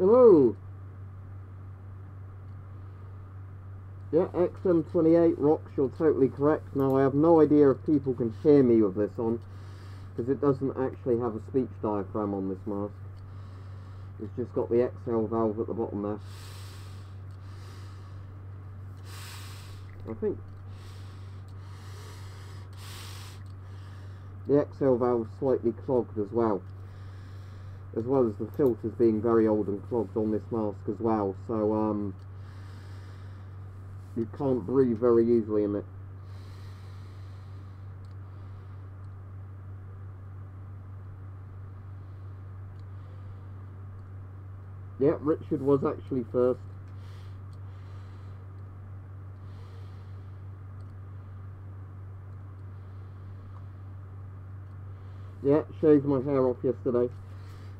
Hello! Yeah, XM28 rocks, you're totally correct. Now, I have no idea if people can hear me with this on, because it doesn't actually have a speech diaphragm on this mask. It's just got the exhale valve at the bottom there. I think the exhale valve's slightly clogged as well as the filters being very old and clogged on this mask as well, so you can't breathe very easily in it. Yeah, Richard was actually first. Yeah, shaved my hair off yesterday.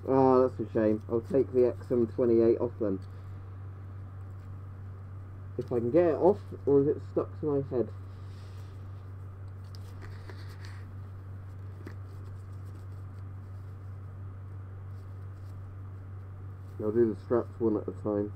Oh, that's a shame. I'll take the XM28 off then. If I can get it off, or is it stuck to my head? I'll do the straps one at a time.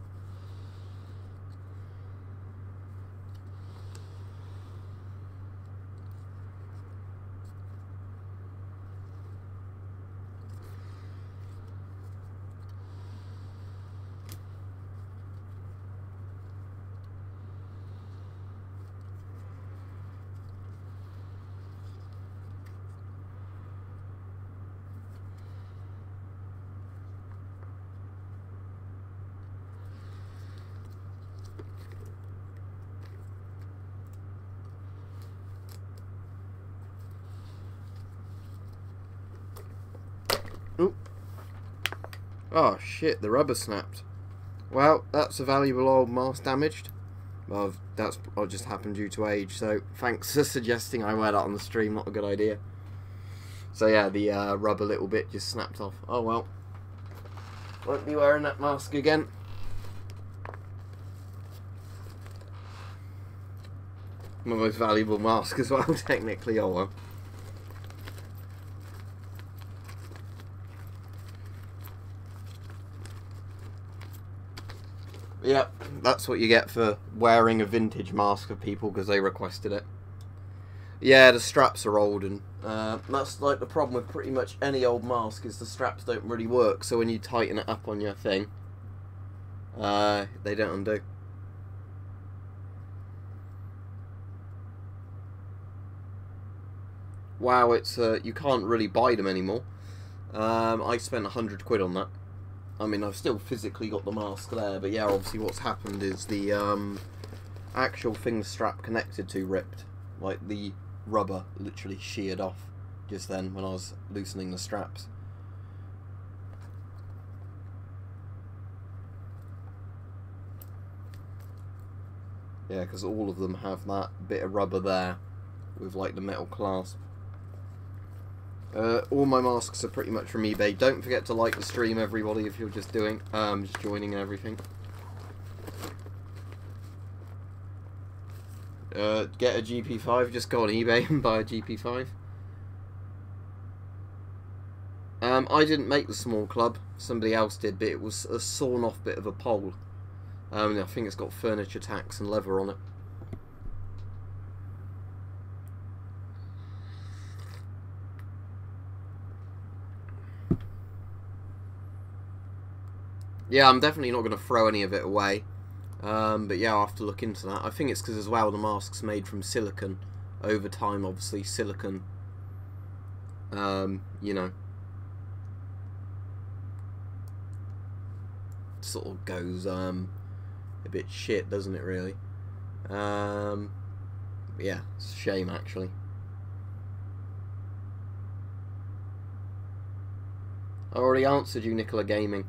Oop. Oh shit, the rubber snapped. Well, that's a valuable old mask damaged. Well, that's just happened due to age, so thanks for suggesting I wear that on the stream, not a good idea. So yeah, the rubber little bit just snapped off. Oh well. Won't be wearing that mask again. My most valuable mask as well, technically. Oh well. Yep, that's what you get for wearing a vintage mask for people because they requested it. Yeah, the straps are old, and that's like the problem with pretty much any old mask, is the straps don't really work, so when you tighten it up on your thing, they don't undo. Wow, it's you can't really buy them anymore. I spent 100 quid on that. I mean, I've still physically got the mask there, but yeah, obviously what's happened is the actual thing the strap connected to ripped. Like, the rubber literally sheared off just then when I was loosening the straps. Yeah, because all of them have that bit of rubber there with, like, the metal clasp. All my masks are pretty much from eBay. Don't forget to like the stream, everybody, if you're just doing, just joining and everything. Get a GP5. Just go on eBay and buy a GP5. I didn't make the small club. Somebody else did, but it was a sawn-off bit of a pole. I think it's got furniture tacks and leather on it. Yeah, I'm definitely not going to throw any of it away. But yeah, I'll have to look into that. I think it's because as well the mask's made from silicon. Over time, obviously, silicon, you know, sort of goes a bit shit, doesn't it, really? Yeah, it's a shame, actually. I already answered you, Nicola Gaming.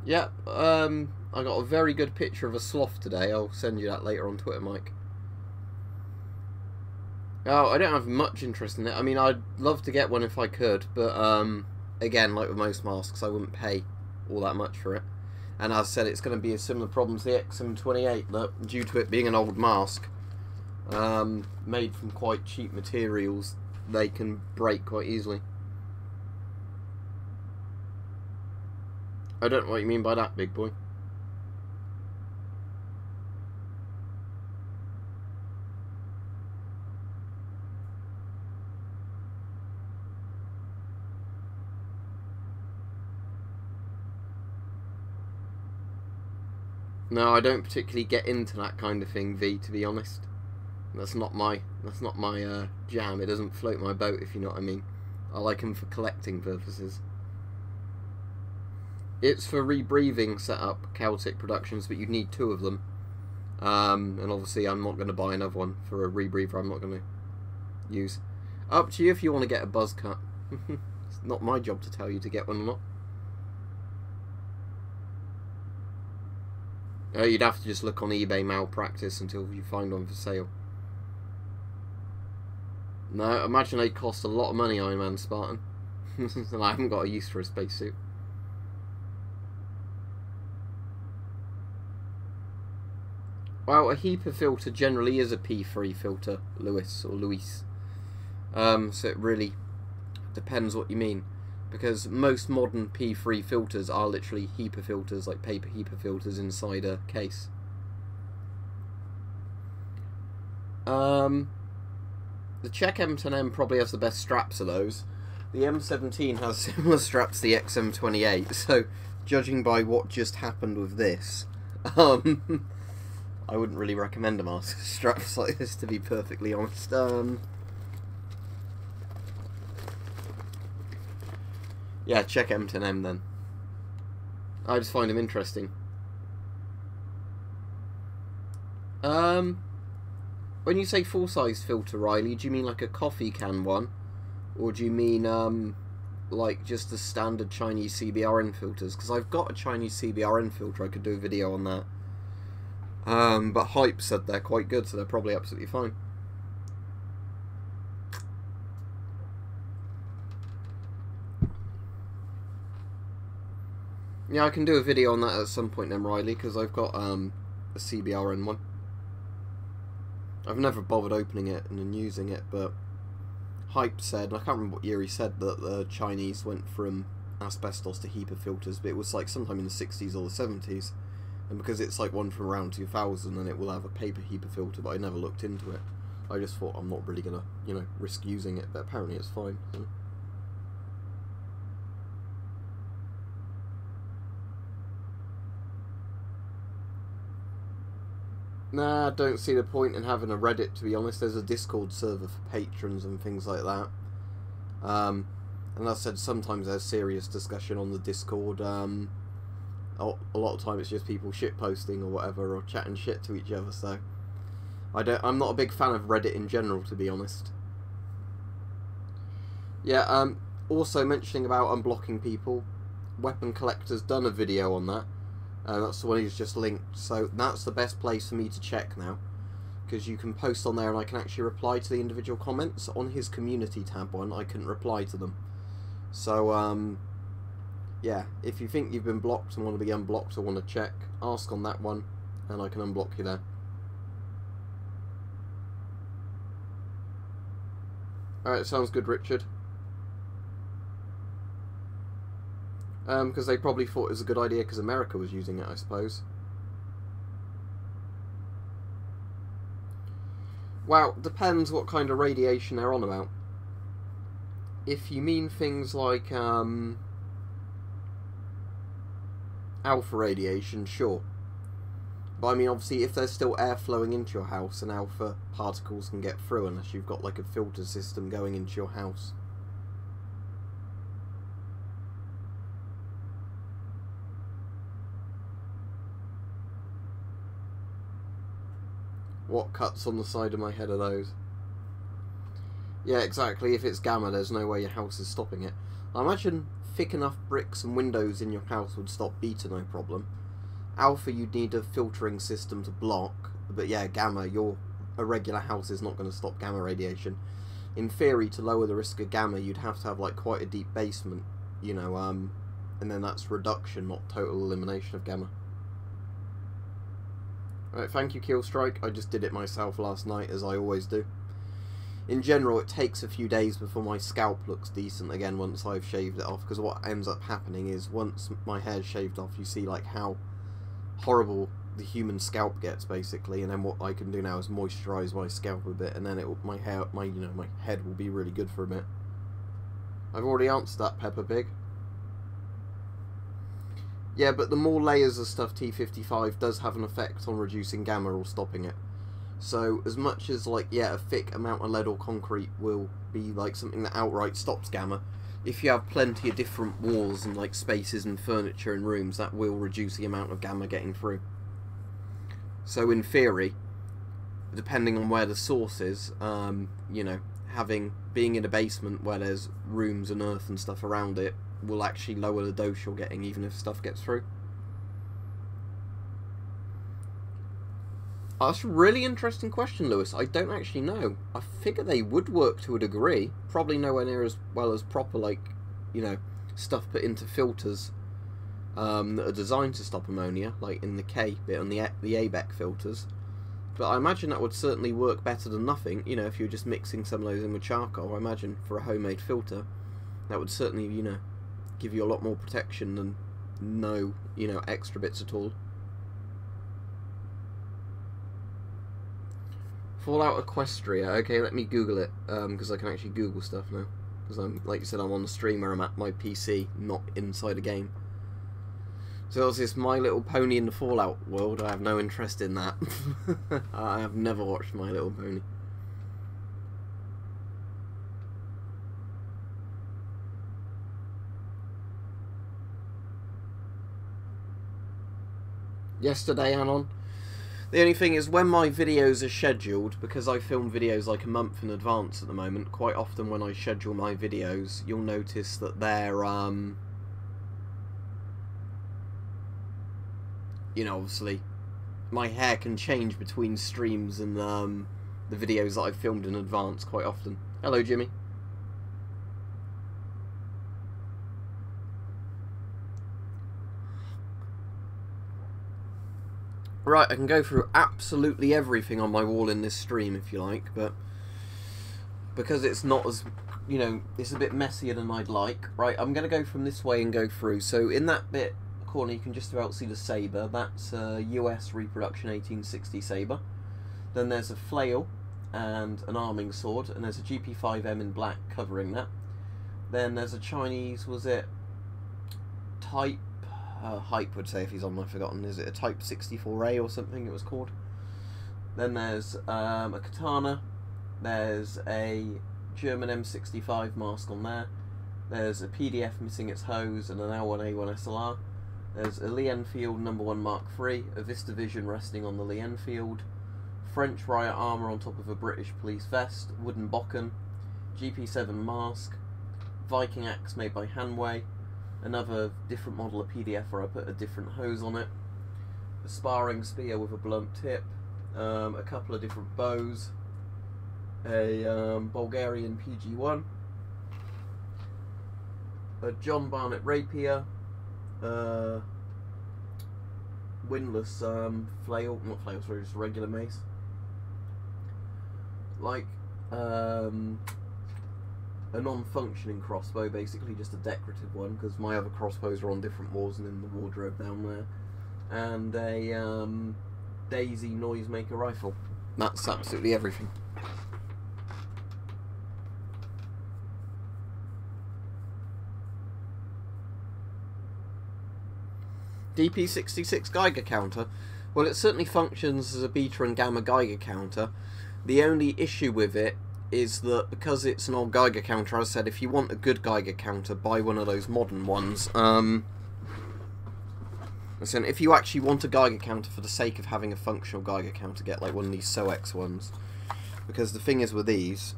Yep, I got a very good picture of a sloth today. I'll send you that later on Twitter, Mike. Oh, I don't have much interest in it. I mean, I'd love to get one if I could, but again, like with most masks, I wouldn't pay all that much for it. And as I said, it's going to be a similar problem to the XM28, that due to it being an old mask, made from quite cheap materials, they can break quite easily. I don't know what you mean by that, big boy. No, I don't particularly get into that kind of thing, V, to be honest. That's not my jam. It doesn't float my boat, if you know what I mean. I like them for collecting purposes. It's for rebreathing setup, Celtic Productions, but you'd need 2 of them. And obviously I'm not going to buy another one for a rebreather I'm not going to use. Up to you if you want to get a buzz cut. It's not my job to tell you to get one or not. You'd have to just look on eBay malpractice until you find one for sale. No, imagine they cost a lot of money, Iron Man Spartan. And I haven't got a use for a spacesuit. Well, a HEPA filter generally is a P3 filter, Lewis or Luis. So it really depends what you mean. Because most modern P3 filters are literally HEPA filters, like paper HEPA filters inside a case. The Czech M10M probably has the best straps of those. The M17 has similar straps to the XM28, so judging by what just happened with this, I wouldn't really recommend a mask straps like this, to be perfectly honest. Yeah, check M10M then. I just find them interesting. When you say full-size filter, Riley, do you mean like a coffee can one? Or do you mean, like, just the standard Chinese CBRN filters? Because I've got a Chinese CBRN filter, I could do a video on that. But Hype said they're quite good, so they're probably absolutely fine. Yeah, I can do a video on that at some point then, Riley, because I've got a CBRN one. I've never bothered opening it and then using it, but Hype said, I can't remember what year he said, that the Chinese went from asbestos to HEPA filters, but it was like sometime in the 60s or the 70s. And because it's like one from around 2000, and it will have a paper HEPA filter, but I never looked into it. I just thought I'm not really going to, you know, risk using it, but apparently it's fine. So. Nah, I don't see the point in having a Reddit, to be honest. There's a Discord server for patrons and things like that. And as I said, sometimes there's serious discussion on the Discord. A lot of time it's just people shitposting or whatever, or chatting shit to each other, so I'm not a big fan of Reddit in general, to be honest. Yeah, also mentioning about unblocking people, Weapon Collector's done a video on that. That's the one he's just linked, so that's the best place for me to check now, because you can post on there and I can actually reply to the individual comments. On his community tab one, I couldn't reply to them. So, yeah, if you think you've been blocked and want to be unblocked or want to check, ask on that one, and I can unblock you there. Alright, sounds good, Richard. Because they probably thought it was a good idea because America was using it, I suppose. Well, depends what kind of radiation they're on about. If you mean things like alpha radiation, sure. But I mean, obviously, if there's still air flowing into your house, and alpha particles can get through unless you've got like a filter system going into your house. What cuts on the side of my head are those? Yeah, exactly. If it's gamma, there's no way your house is stopping it. I imagine thick enough bricks and windows in your house would stop beta, no problem. Alpha, you'd need a filtering system to block. But yeah, gamma, your irregular house is not going to stop gamma radiation. In theory, to lower the risk of gamma, you'd have to have like quite a deep basement, you know, and then that's reduction, not total elimination of gamma. Right, thank you, Killstrike. I just did it myself last night, as I always do. in general, it takes a few days before my scalp looks decent again once I've shaved it off, because what ends up happening is once my hair's shaved off, you see like how horrible the human scalp gets basically, and then what I can do now is moisturize my scalp a bit, and then my head will be really good for a bit. I've already answered that, Peppa Pig. Yeah, but the more layers of stuff T55 does have an effect on reducing gamma or stopping it. So as much as like, yeah, a thick amount of lead or concrete will be like something that outright stops gamma, if you have plenty of different walls and like spaces and furniture and rooms, that will reduce the amount of gamma getting through. So in theory, depending on where the source is, you know, being in a basement where there's rooms and earth and stuff around it will actually lower the dose you're getting, even if stuff gets through. Oh, that's a really interesting question, Lewis. I don't actually know. I figure they would work to a degree. Probably nowhere near as well as proper, like, you know, stuff put into filters that are designed to stop ammonia, like in the K bit on the ABEC filters. But I imagine that would certainly work better than nothing. You know, if you're just mixing some of those in with charcoal, I imagine for a homemade filter, that would certainly, you know, give you a lot more protection than no, you know, extra bits at all. Fallout Equestria. Okay, let me Google it, because I can actually Google stuff now. Because I'm, like you said, I'm on the stream where I'm at my PC, not inside a game. So there's this My Little Pony in the Fallout world. I have no interest in that. I have never watched My Little Pony. Yesterday, Anon. The only thing is, when my videos are scheduled, because I film videos like a month in advance at the moment, quite often when I schedule my videos, you'll notice that they're, you know, obviously, my hair can change between streams and the videos that I've filmed in advance quite often. Hello, Jimmy. Right, I can go through absolutely everything on my wall in this stream if you like, but because it's not as, you know, it's a bit messier than I'd like. Right, I'm going to go from this way and go through. So in that bit corner you can just about see the sabre. That's a US reproduction 1860 sabre. Then there's a flail and an arming sword, and there's a GP5M in black covering that. Then there's a Chinese, was it Type... Hype would say if he's on, I've forgotten. Is it a Type 64A or something it was called? Then there's a katana. There's a German M65 mask on there. There's a PDF missing its hose and an L1A1 SLR. There's a Lee Enfield No. 1 Mark III, a VistaVision resting on the Lee Enfield, French riot armour on top of a British police vest, wooden bokken, GP7 mask, Viking axe made by Hanway, another different model of PDF where I put a different hose on it, a sparring spear with a blunt tip, a couple of different bows, a Bulgarian PG1, a John Barnett rapier, windlass flail, not flail, sorry, just a regular mace, like a non-functioning crossbow, basically just a decorative one, because my other crossbows are on different walls and in the wardrobe down there, and a Daisy noisemaker rifle. That's absolutely everything. DP66 Geiger counter. Well, it certainly functions as a beta and gamma Geiger counter. The only issue with it is that because it's an old Geiger counter, as I said, if you want a good Geiger counter, buy one of those modern ones. Listen, if you actually want a Geiger counter for the sake of having a functional Geiger counter, get like one of these SOEX ones. Because the thing is with these,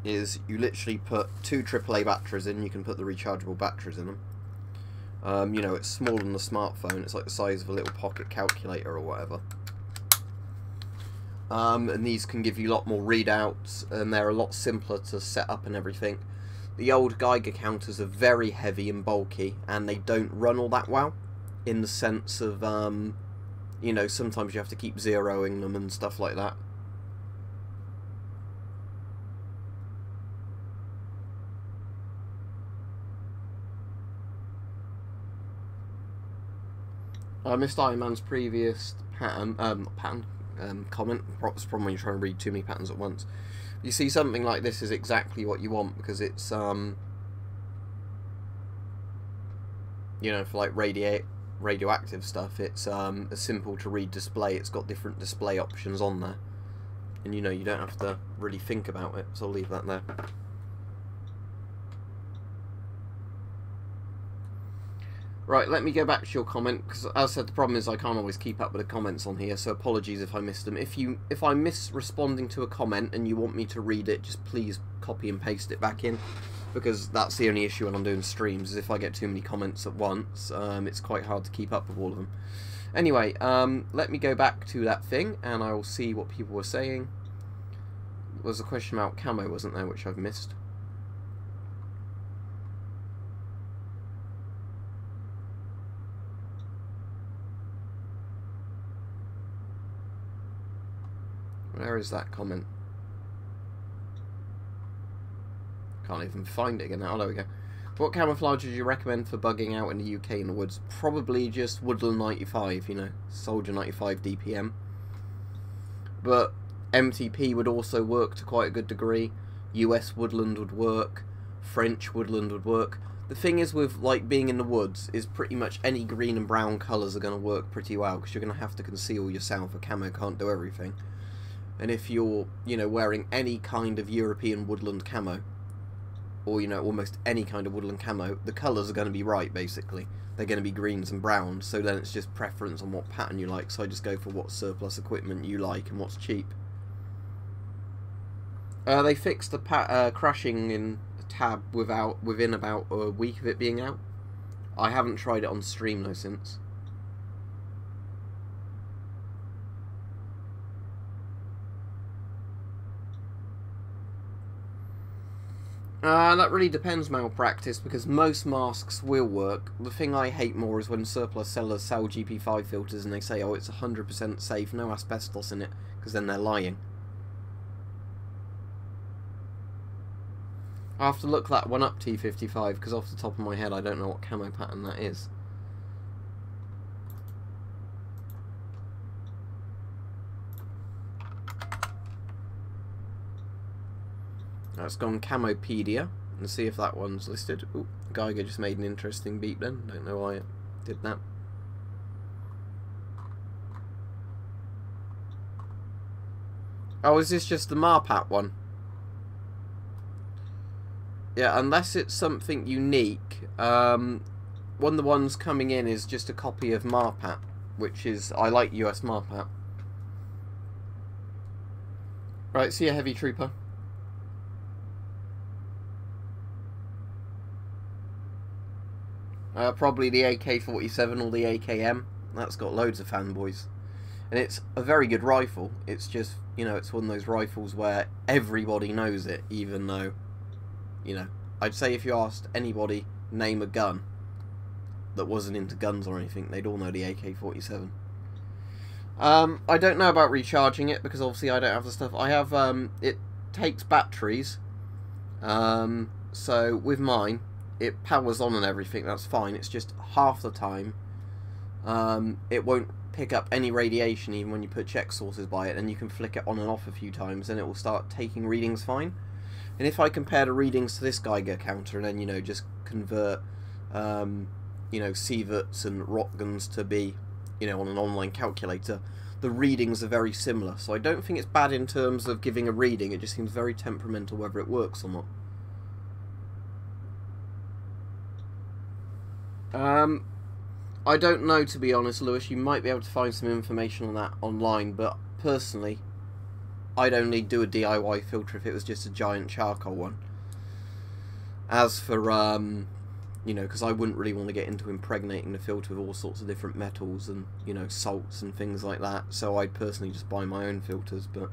is you literally put 2 AAA batteries in, you can put the rechargeable batteries in them. You know, it's smaller than a smartphone, it's like the size of a little pocket calculator or whatever. And these can give you a lot more readouts, and they're a lot simpler to set up and everything. The old Geiger counters are very heavy and bulky, and they don't run all that well, in the sense of, you know, sometimes you have to keep zeroing them and stuff like that. I missed Iron Man's previous comment. It's probably when you're trying to read too many patterns at once. You see, something like this is exactly what you want, because it's you know, for like radioactive stuff, it's a simple to read display. It's got different display options on there, and you know, you don't have to really think about it, so I'll leave that there. Right, let me go back to your comment, because as I said, the problem is I can't always keep up with the comments on here, so apologies if I missed them. If I miss responding to a comment and you want me to read it, just please copy and paste it back in, because that's the only issue when I'm doing streams, is if I get too many comments at once, it's quite hard to keep up with all of them. Anyway, let me go back to that thing, and I will see what people were saying. There was a question about camo, wasn't there, which I've missed. Where is that comment? Can't even find it again now. Oh, there we go. What camouflage would you recommend for bugging out in the UK in the woods? Probably just Woodland 95, you know, Soldier 95 DPM. But MTP would also work to quite a good degree. US Woodland would work. French Woodland would work. The thing is with, like, being in the woods, is pretty much any green and brown colours are going to work pretty well, because you're going to have to conceal yourself. A camo can't do everything. And if you're, you know, wearing any kind of European woodland camo, or, you know, almost any kind of woodland camo, the colours are going to be right, basically. They're going to be greens and browns, so then it's just preference on what pattern you like, so I just go for what surplus equipment you like and what's cheap. They fixed the crashing in a tab within about a week of it being out. I haven't tried it on stream, though, since. That really depends, Malpractice, because most masks will work. The thing I hate more is when surplus sellers sell GP5 filters and they say, oh, it's 100% safe, no asbestos in it, because then they're lying. I'll have to look that one up, T55, because off the top of my head I don't know what camo pattern that is. Let's go on Camopedia and see if that one's listed. Ooh, Geiger just made an interesting beep then. Don't know why it did that. Oh, is this just the Marpat one? Yeah, unless it's something unique. One of the ones coming in is just a copy of Marpat, which is, I like US Marpat. Right, see you, Heavy Trooper. Probably the AK-47 or the AKM. That's got loads of fanboys. And it's a very good rifle. It's just, you know, it's one of those rifles where everybody knows it, even though, you know, I'd say if you asked anybody, name a gun that wasn't into guns or anything, they'd all know the AK-47. I don't know about recharging it, because obviously I don't have the stuff. I have, it takes batteries. So, with mine, it powers on and everything, that's fine. It's just half the time it won't pick up any radiation even when you put check sources by it, and you can flick it on and off a few times and it will start taking readings fine. And if I compare the readings to this Geiger counter and then, you know, just convert you know, sieverts and Röntgens to be, you know, on an online calculator, the readings are very similar. So I don't think it's bad in terms of giving a reading, it just seems very temperamental whether it works or not. I don't know, to be honest, Lewis. You might be able to find some information on that online, but personally, I'd only do a DIY filter if it was just a giant charcoal one. As for, you know, because I wouldn't really want to get into impregnating the filter with all sorts of different metals and, you know, salts and things like that, so I'd personally just buy my own filters. But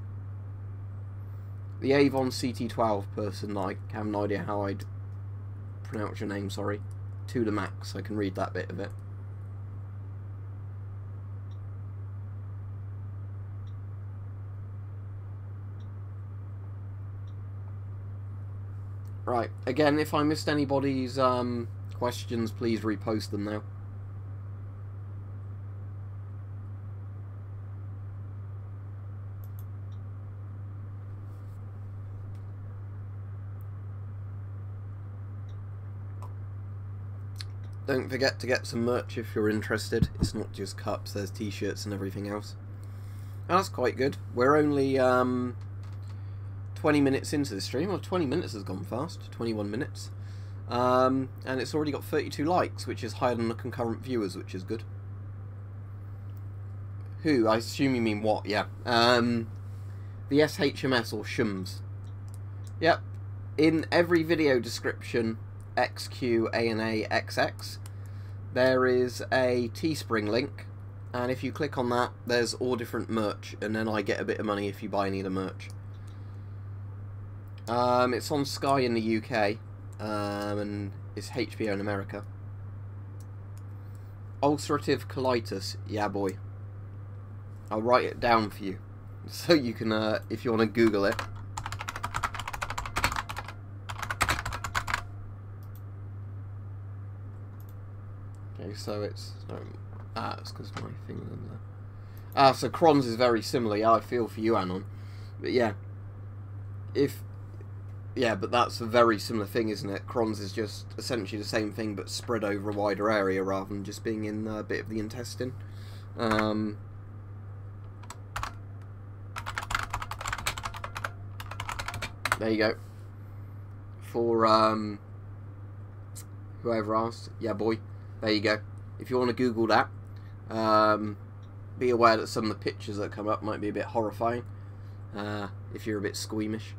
the Avon CT12 person, I have no idea how I'd pronounce your name, sorry. To the max, I can read that bit of it. Right, again, if I missed anybody's questions, please repost them now. don't forget to get some merch if you're interested. It's not just cups, there's t-shirts and everything else. And that's quite good. We're only 20 minutes into the stream. Well, 20 minutes has gone fast. 21 minutes. And it's already got 32 likes, which is higher than the concurrent viewers, which is good. Who? I assume you mean what? Yeah. The SHMS or SHMS. Yep. In every video description, XQ, ANA, XX, there is a Teespring link. And if you click on that, there's all different merch. And then I get a bit of money if you buy any of the merch. It's on Sky in the UK. And it's HBO in America. Ulcerative colitis. Yeah, boy. I'll write it down for you. So you can, if you want to Google it. Okay, so it's... it's because my thing's in there. So Crohn's is very similar. Yeah, I feel for you, Anon. But yeah. Yeah, but that's a very similar thing, isn't it? Crohn's is just essentially the same thing, but spread over a wider area rather than just being in a bit of the intestine. There you go. For whoever asked, yeah, boy. There you go. If you want to Google that, be aware that some of the pictures that come up might be a bit horrifying. If you're a bit squeamish.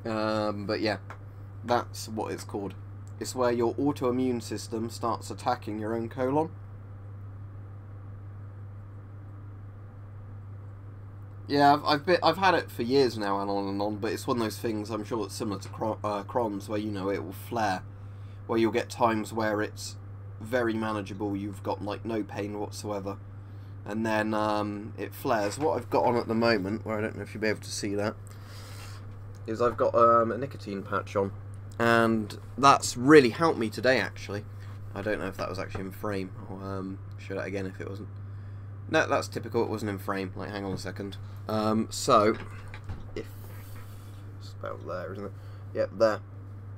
But yeah, that's what it's called. It's where your autoimmune system starts attacking your own colon. Yeah, I've had it for years now and on, but it's one of those things, I'm sure it's similar to Crohn's, where, you know, it will flare, where you'll get times where it's very manageable, you've got like no pain whatsoever, and then it flares. What I've got on at the moment, where I don't know if you'll be able to see that, is I've got a nicotine patch on, and that's really helped me today actually. I don't know if that was actually in frame. I'll show that again if it wasn't. No, that's typical, it wasn't in frame. Like, hang on a second. So, if... it's about there, isn't it? Yep, there.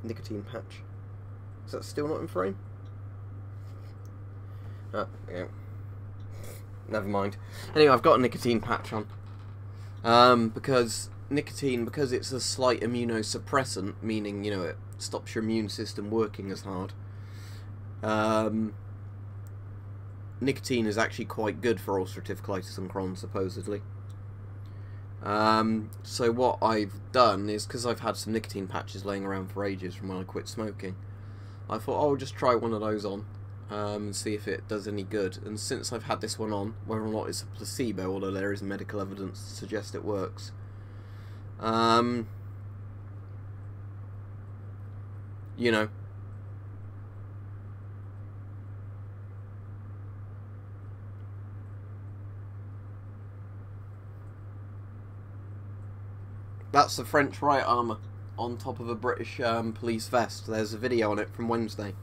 Nicotine patch. Is that still not in frame? Ah, yeah. Never mind. Anyway, I've got a nicotine patch on. Because nicotine, because it's a slight immunosuppressant, meaning, you know, it stops your immune system working as hard. Nicotine is actually quite good for ulcerative colitis and Crohn's, supposedly. So what I've done is, because I've had some nicotine patches laying around for ages from when I quit smoking, I thought, oh, I'll just try one of those on and see if it does any good. And since I've had this one on, whether or not it's a placebo, although there is medical evidence to suggest it works, you know, that's the French riot armour on top of a British police vest. There's a video on it from Wednesday.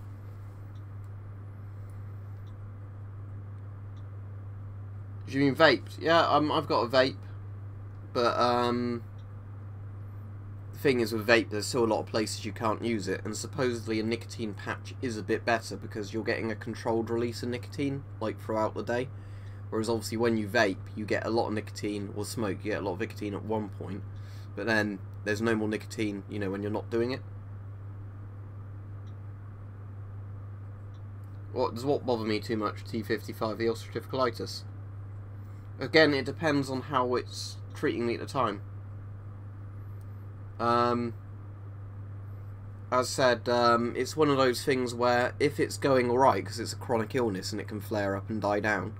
Do you mean vaped? Yeah, I've got a vape, but the thing is with vape, there's still a lot of places you can't use it, and supposedly a nicotine patch is a bit better because you're getting a controlled release of nicotine, like, throughout the day. Whereas obviously when you vape, you get a lot of nicotine, or smoke, you get a lot of nicotine at one point, but then there's no more nicotine, you know, when you're not doing it. Does what bother me too much? T55, the ulcerative colitis. Again, it depends on how it's treating me at the time. As said, it's one of those things where if it's going alright, because it's a chronic illness and it can flare up and die down,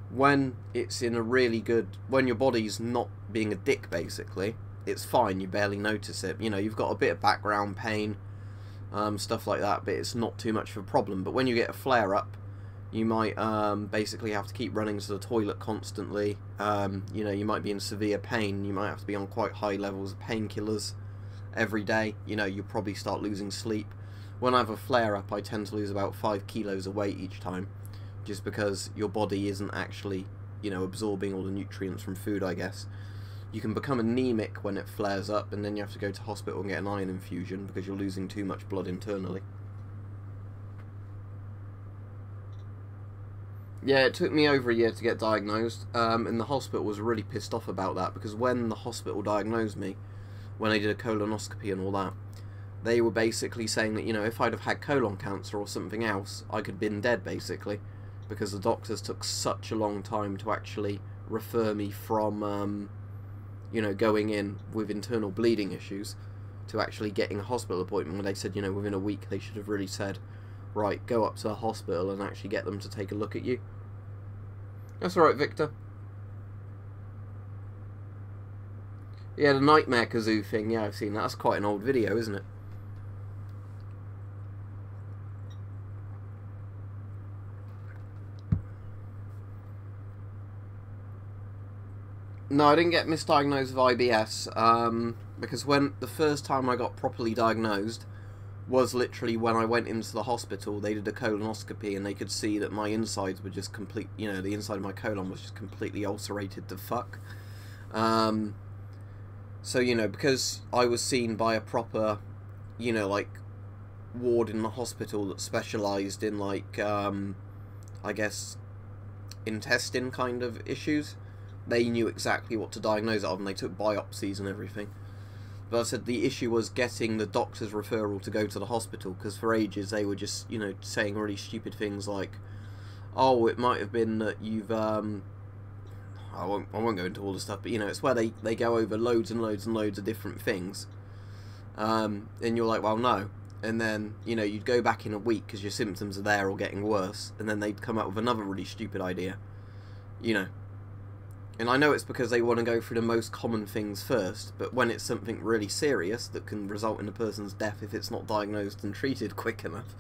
when it's in a really good, when your body's not being a dick basically, it's fine, you barely notice it. You know, you've got a bit of background pain, stuff like that, but it's not too much of a problem. But when you get a flare up, you might basically have to keep running to the toilet constantly. You know, you might be in severe pain, you might have to be on quite high levels of painkillers every day. You know, you probably start losing sleep. When I have a flare up, I tend to lose about 5 kilos of weight each time, just because your body isn't actually, you know, absorbing all the nutrients from food, I guess. You can become anemic when it flares up, and then you have to go to hospital and get an iron infusion because you're losing too much blood internally. Yeah, it took me over a year to get diagnosed, and the hospital was really pissed off about that, because when the hospital diagnosed me, when they did a colonoscopy and all that, they were basically saying that, you know, if I'd have had colon cancer or something else, I could have been dead, basically, because the doctors took such a long time to actually refer me from, you know, going in with internal bleeding issues to actually getting a hospital appointment, when they said, you know, within a week they should have really said, right, go up to the hospital and actually get them to take a look at you. That's alright, Victor. Yeah, the Nightmare Kazoo thing, yeah, I've seen that. That's quite an old video, isn't it? No, I didn't get misdiagnosed with IBS, because when the first time I got properly diagnosed was literally when I went into the hospital. They did a colonoscopy and they could see that my insides were just complete, you know, the inside of my colon was just completely ulcerated to fuck. So, you know, because I was seen by a proper, you know, like, ward in the hospital that specialised in, like, I guess, intestine kind of issues, they knew exactly what to diagnose it of, and they took biopsies and everything. But I said the issue was getting the doctor's referral to go to the hospital, because for ages they were just, you know, saying really stupid things like, oh, it might have been that you've, I won't go into all the stuff, but, you know, it's where they go over loads and loads and loads of different things, and you're like, well, no. And then, you know, you'd go back in a week because your symptoms are there or getting worse, and then they'd come up with another really stupid idea, you know. And I know it's because they want to go through the most common things first, but when it's something really serious that can result in a person's death if it's not diagnosed and treated quick enough,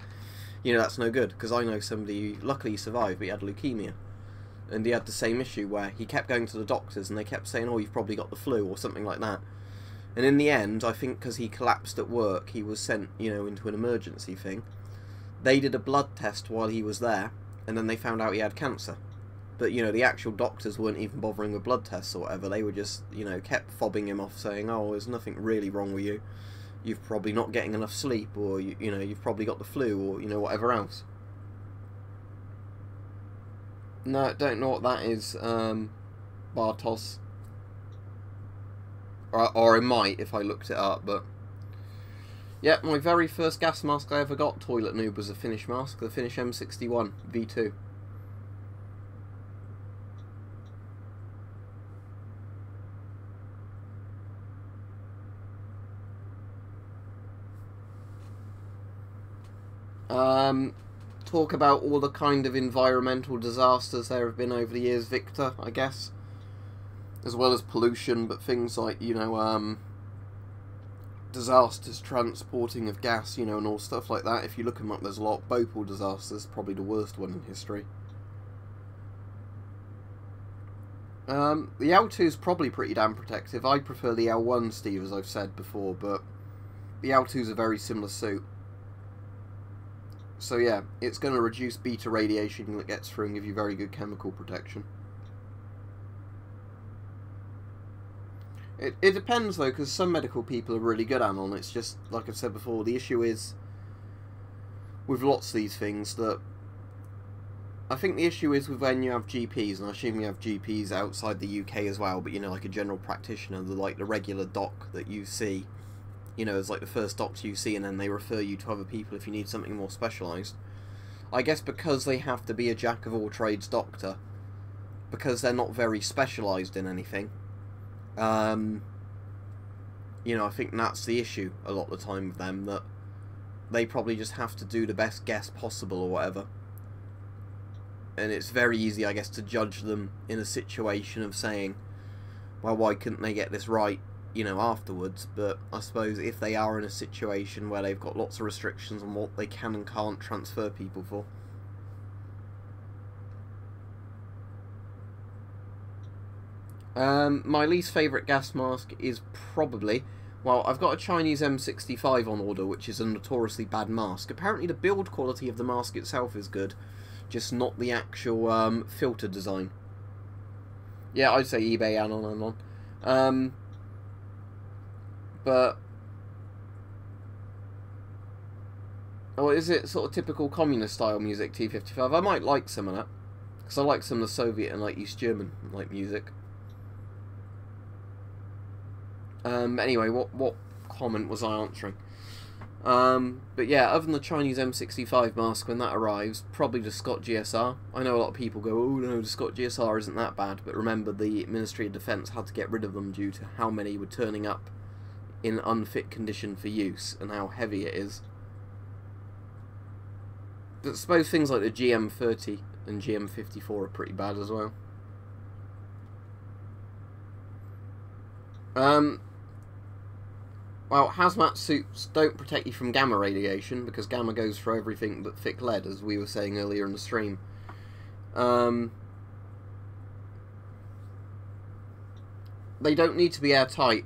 you know, that's no good. Because I know somebody who, luckily he survived, but he had leukemia. And he had the same issue where he kept going to the doctors and they kept saying, oh, you've probably got the flu or something like that. And in the end, I think because he collapsed at work, he was sent, you know, into an emergency thing. They did a blood test while he was there, and then they found out he had cancer. But, you know, the actual doctors weren't even bothering with blood tests or whatever. They were just, you know, kept fobbing him off, saying, oh, there's nothing really wrong with you. You've probably not getting enough sleep, or, you know, you've probably got the flu, or, you know, whatever else. No, I don't know what that is, Bartos. Or I might if I looked it up, but... yeah, my very first gas mask I ever got, Toilet Noob, was a Finnish mask, the Finnish M61 V2. Talk about all the kind of environmental disasters there have been over the years, Victor, I guess. As well as pollution, but things like, you know, disasters transporting of gas, you know, and all stuff like that. If you look them up, there's a lot. Bhopal disaster's probably the worst one in history. The L2 is probably pretty damn protective. I prefer the L1, Steve, as I've said before, but the L2 is a very similar suit. So yeah, it's going to reduce beta radiation that gets through and give you very good chemical protection. It depends though, because some medical people are really good at it. It's just, like I've said before, the issue is with lots of these things that... I think the issue is with when you have GPs, and I assume you have GPs outside the UK as well, but you know, like a general practitioner, like the regular doc that you see, you know, as like the first doctor you see, and then they refer you to other people if you need something more specialised. I guess because they have to be a jack-of-all-trades doctor, because they're not very specialised in anything, you know, I think that's the issue a lot of the time with them, that they probably just have to do the best guess possible or whatever. And it's very easy, I guess, to judge them in a situation of saying, well, why couldn't they get this right, you know, afterwards? But I suppose if they are in a situation where they've got lots of restrictions on what they can and can't transfer people for. My least favourite gas mask is probably... well, I've got a Chinese M65 on order, which is a notoriously bad mask. Apparently the build quality of the mask itself is good, just not the actual filter design. Yeah, I'd say eBay and on. But... oh, is it sort of typical communist style music, T55? I might like some of that. Because I like some of the Soviet and like East German like music. Anyway, what comment was I answering? But yeah, other than the Chinese M65 mask, when that arrives, probably the Scott GSR. I know a lot of people go, oh no, the Scott GSR isn't that bad, but remember the Ministry of Defence had to get rid of them due to how many were turning up in unfit condition for use and how heavy it is. But I suppose things like the GM30 and GM54 are pretty bad as well. Well, hazmat suits don't protect you from gamma radiation, because gamma goes through everything but thick lead, as we were saying earlier in the stream. They don't need to be airtight.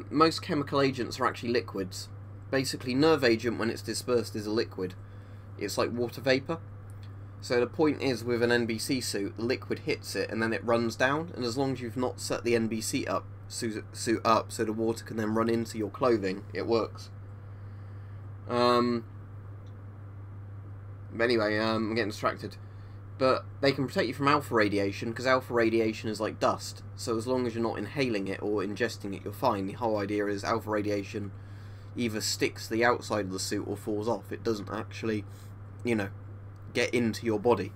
Most chemical agents are actually liquids. Basically, nerve agent, when it's dispersed, is a liquid. It's like water vapour. So the point is, with an NBC suit, the liquid hits it and then it runs down, and as long as you've not set the NBC suit up so the water can then run into your clothing, it works. But anyway, I'm getting distracted. But they can protect you from alpha radiation, because alpha radiation is like dust, so as long as you're not inhaling it or ingesting it, you're fine. The whole idea is alpha radiation either sticks to the outside of the suit or falls off. It doesn't actually, you know, get into your body.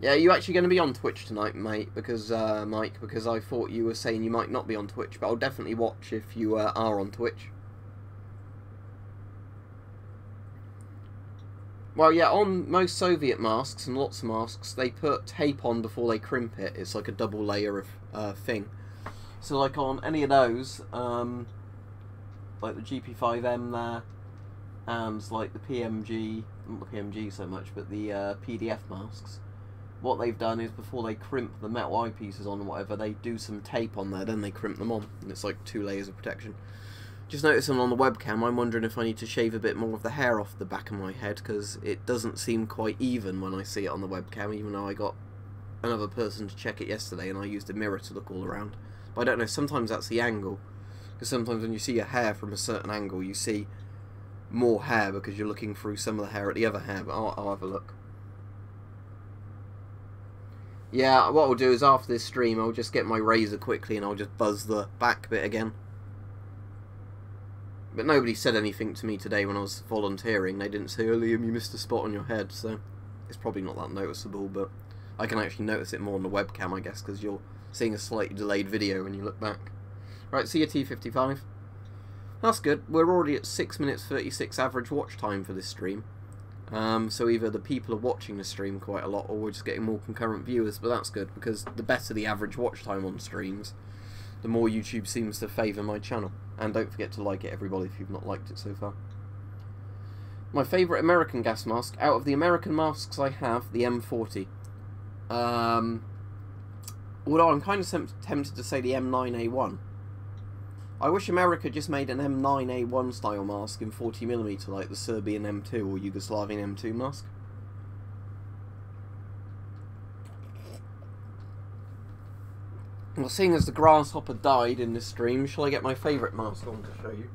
Yeah, are you actually going to be on Twitch tonight, mate? Because, Mike, because I thought you were saying you might not be on Twitch, but I'll definitely watch if you are on Twitch. Well, yeah, on most Soviet masks, and lots of masks, they put tape on before they crimp it. It's like a double layer of thing. So, like, on any of those, like the GP5M there, and, like, the PMG, not the PMG so much, but the PDF masks, what they've done is before they crimp the metal eyepieces on or whatever, they do some tape on there, then they crimp them on, and it's like 2 layers of protection. Just noticing on the webcam, I'm wondering if I need to shave a bit more of the hair off the back of my head, because it doesn't seem quite even when I see it on the webcam, even though I got another person to check it yesterday and I used a mirror to look all around. But I don't know, sometimes that's the angle, because sometimes when you see your hair from a certain angle, you see more hair because you're looking through some of the hair at the other hair, but I'll have a look. Yeah, what I'll do is after this stream, I'll just get my razor quickly and I'll just buzz the back bit again. But nobody said anything to me today when I was volunteering. They didn't say, oh Liam, you missed a spot on your head, so it's probably not that noticeable, but I can actually notice it more on the webcam, I guess, because you're seeing a slightly delayed video when you look back. Right, see you T55. That's good. We're already at 6 minutes 36 average watch time for this stream. So either the people are watching the stream quite a lot or we're just getting more concurrent viewers, but that's good, because the better the average watch time on streams, the more YouTube seems to favour my channel. And don't forget to like it, everybody, if you've not liked it so far. My favourite American gas mask, out of the American masks I have, the M40. Although I'm kind of tempted to say the M9A1. I wish America just made an M9A1 style mask in 40mm like the Serbian M2 or Yugoslavian M2 mask. Well, seeing as the grasshopper died in this stream, shall I get my favourite mask on to show you?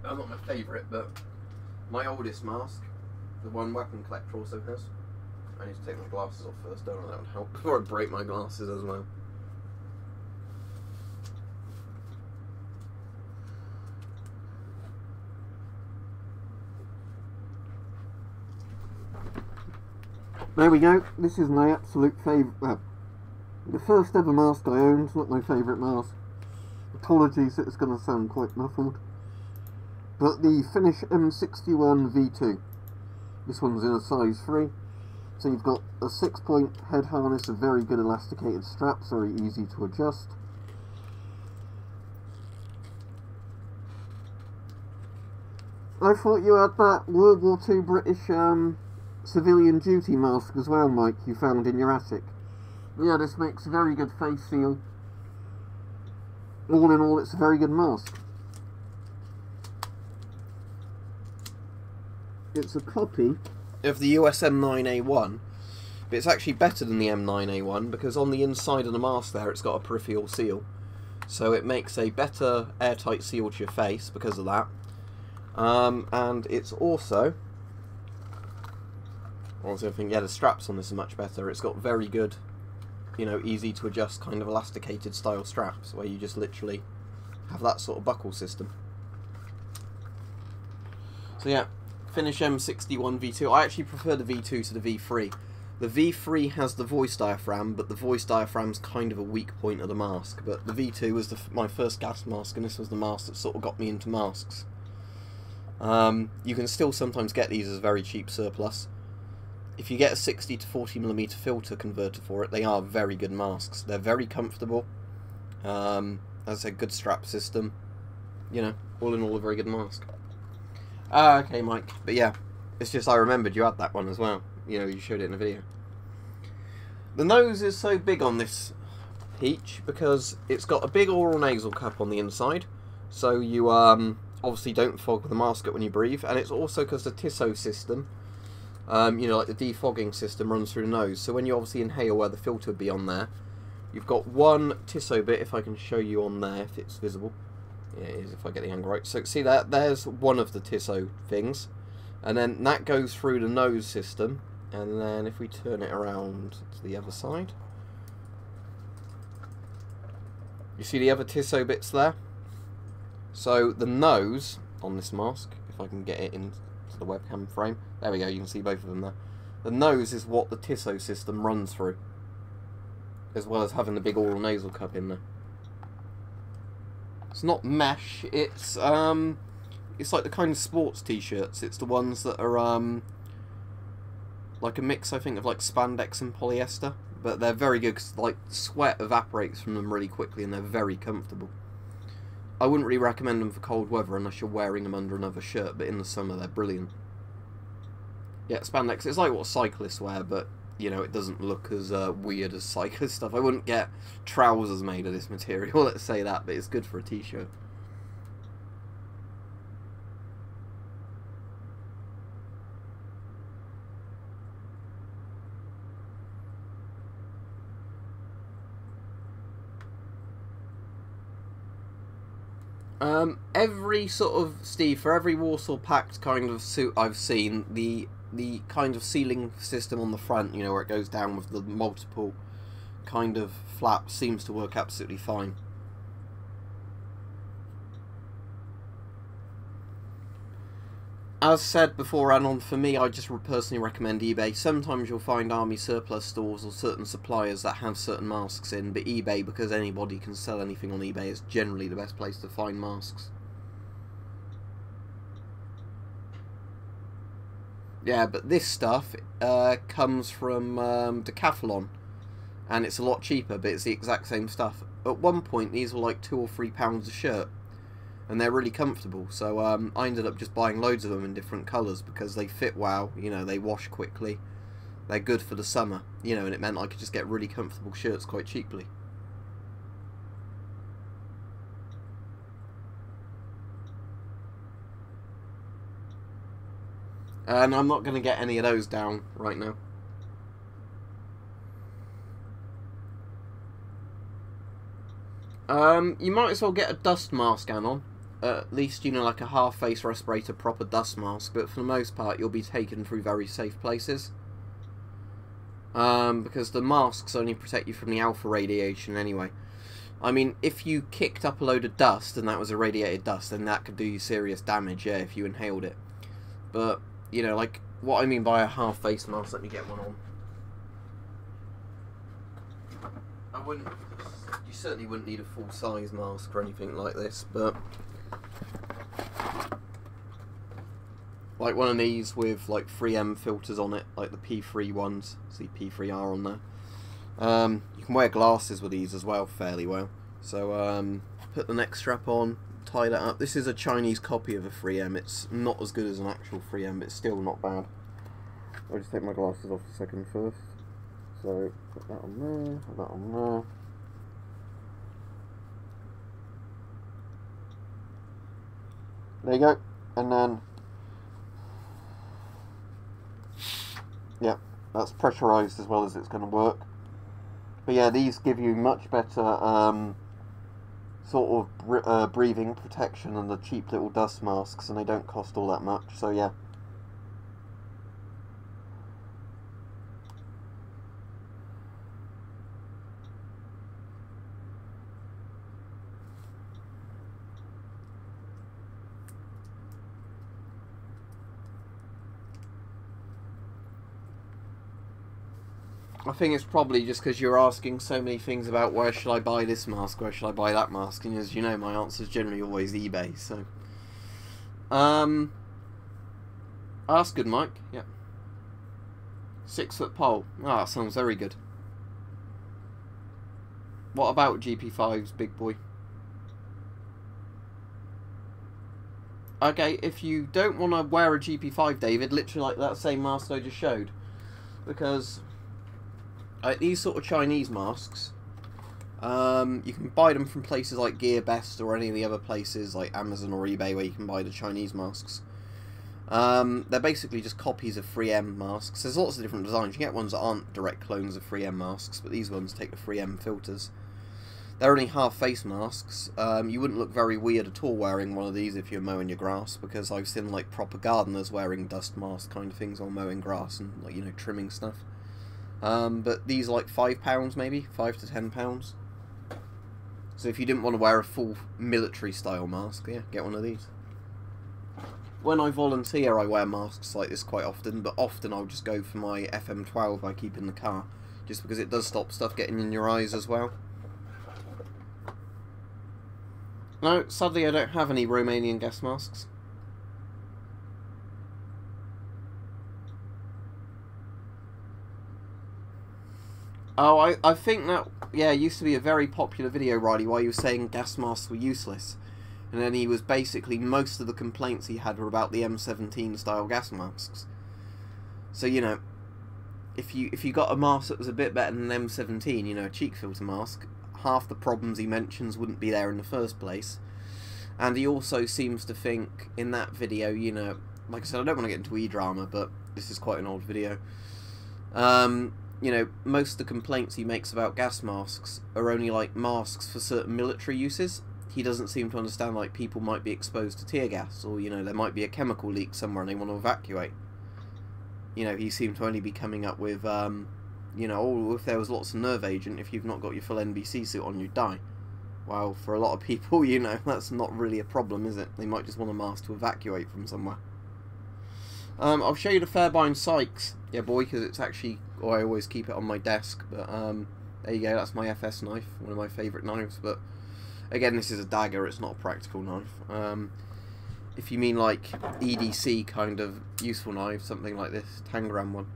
Well, not my favourite, but my oldest mask. The one Weapon Collector also has. I need to take my glasses off first, don't know, that would help before I break my glasses as well. There we go, this is my absolute favourite, well, the first ever mask I owned, not my favourite mask. Apologies, it's going to sound quite muffled. But the Finnish M61 V2. This one's in a size 3. So you've got a 6-point head harness, a very good elasticated straps, very easy to adjust. I thought you had that World War II British civilian duty mask as well, Mike, you found in your attic. Yeah, this makes a very good face seal. All in all, it's a very good mask. It's a copy of the US M9A1, but it's actually better than the M9A1 because on the inside of the mask there it's got a peripheral seal. So it makes a better airtight seal to your face because of that. And it's also, I think, yeah, the straps on this are much better. It's got very good, you know, easy to adjust kind of elasticated style straps where you just literally have that sort of buckle system. So yeah, Finnish M61 V2. I actually prefer the V2 to the V3. The V3 has the voice diaphragm, but the voice diaphragm's kind of a weak point of the mask. But the V2 was my first gas mask, and this was the mask that sort of got me into masks. You can still sometimes get these as very cheap surplus. If you get a 60 to 40mm filter converter for it, they are very good masks. They're very comfortable. As I said, good strap system. You know, all in all, a very good mask. Okay, Mike. But yeah, it's just I remembered you had that one as well. You know, you showed it in a video. The nose is so big on this Peach because it's got a big oral nasal cup on the inside, so you obviously don't fog the mask up when you breathe, and it's also because the Tissot system, you know, like the defogging system runs through the nose, so when you obviously inhale where the filter would be on there, you've got one Tissot bit, if I can show you on there, if it's visible. Yeah, it is if I get the angle right. So see that, there's one of the Tissot things, and then that goes through the nose system, and then if we turn it around to the other side, you see the other Tissot bits there? So the nose on this mask, if I can get it into the webcam frame, there we go, you can see both of them there. The nose is what the Tissot system runs through, as well as having the big oral nasal cup in there. It's not mesh, it's like the kind of sports t-shirts. It's the ones that are like a mix, I think, of like spandex and polyester, but they're very good because like sweat evaporates from them really quickly and they're very comfortable. I wouldn't really recommend them for cold weather unless you're wearing them under another shirt, but in the summer they're brilliant. Yeah, spandex, it's like what cyclists wear, but you know, it doesn't look as weird as cyclist stuff. I wouldn't get trousers made of this material, let's say that, but it's good for a t-shirt. Every sort of, Steve, for every Warsaw Pact kind of suit I've seen, the kind of sealing system on the front, you know, where it goes down with the multiple kind of flaps, seems to work absolutely fine. As said before and on, for me, I just personally recommend eBay. Sometimes you'll find army surplus stores or certain suppliers that have certain masks in, but eBay, because anybody can sell anything on eBay, is generally the best place to find masks. Yeah, but this stuff comes from Decathlon, and it's a lot cheaper, but it's the exact same stuff. At one point, these were like £2 or £3 a shirt, and they're really comfortable, so I ended up just buying loads of them in different colours because they fit well, you know, they wash quickly, they're good for the summer, you know, and it meant I could just get really comfortable shirts quite cheaply. And I'm not going to get any of those down right now. You might as well get a dust mask on. At least, you know, like a half-face respirator proper dust mask. But for the most part, you'll be taken through very safe places. Because the masks only protect you from the alpha radiation anyway. I mean, if you kicked up a load of dust and that was irradiated dust, then that could do you serious damage, yeah, if you inhaled it. But, you know, like, what I mean by a half-face mask, let me get one on. You certainly wouldn't need a full-size mask or anything like this, but like one of these with like 3M filters on it, like the P3 ones, see P3R on there. You can wear glasses with these as well fairly well. So put the neck strap on, tie that up. This is a Chinese copy of a 3M. It's not as good as an actual 3M, but it's still not bad. I'll just take my glasses off a second first. So put that on there, put that on there. There you go, and then, yeah, that's pressurised as well as it's going to work. But yeah, these give you much better sort of breathing protection and the cheap little dust masks, and they don't cost all that much, so yeah. I think it's probably just because you're asking so many things about where should I buy this mask, where should I buy that mask, and as you know, my answer is generally always eBay, so... that's good, Mike, yeah. 6-foot pole. Ah, that sounds very good. What about GP5s, big boy? Okay, if you don't want to wear a GP5, David, literally like that same mask I just showed, because... these sort of Chinese masks, you can buy them from places like GearBest or any of the other places like Amazon or eBay where you can buy the Chinese masks. They're basically just copies of 3M masks. There's lots of different designs. You get ones that aren't direct clones of 3M masks, but these ones take the 3M filters. They're only half face masks. You wouldn't look very weird at all wearing one of these if you're mowing your grass, because I've seen like proper gardeners wearing dust mask kind of things while mowing grass and, like, you know, trimming stuff. But these are like £5 maybe, £5 to £10. So if you didn't want to wear a full military style mask, yeah, get one of these. When I volunteer I wear masks like this quite often, but often I'll just go for my FM12 I keep in the car, just because it does stop stuff getting in your eyes as well. No, sadly I don't have any Romanian gas masks. Oh, I think that, yeah, used to be a very popular video, Riley, where he was saying gas masks were useless. And then he was basically, most of the complaints he had were about the M17 style gas masks. So, you know, if you got a mask that was a bit better than an M17, you know, a cheek filter mask, half the problems he mentions wouldn't be there in the first place. And he also seems to think, in that video, you know, like I said, I don't want to get into e-drama, but this is quite an old video. You know, most of the complaints he makes about gas masks are only like masks for certain military uses. He doesn't seem to understand, like, people might be exposed to tear gas, or, you know, there might be a chemical leak somewhere and they want to evacuate. You know, he seemed to only be coming up with, you know, oh, if there was lots of nerve agent, if you've not got your full NBC suit on, you'd die. Well, for a lot of people, you know, that's not really a problem, is it? They might just want a mask to evacuate from somewhere. I'll show you the Fairbairn Sykes, yeah boy, because it's actually, or I always keep it on my desk, but there you go, that's my FS knife, one of my favourite knives, but again, this is a dagger, it's not a practical knife. If you mean like EDC kind of useful knife, something like this, Tangram one.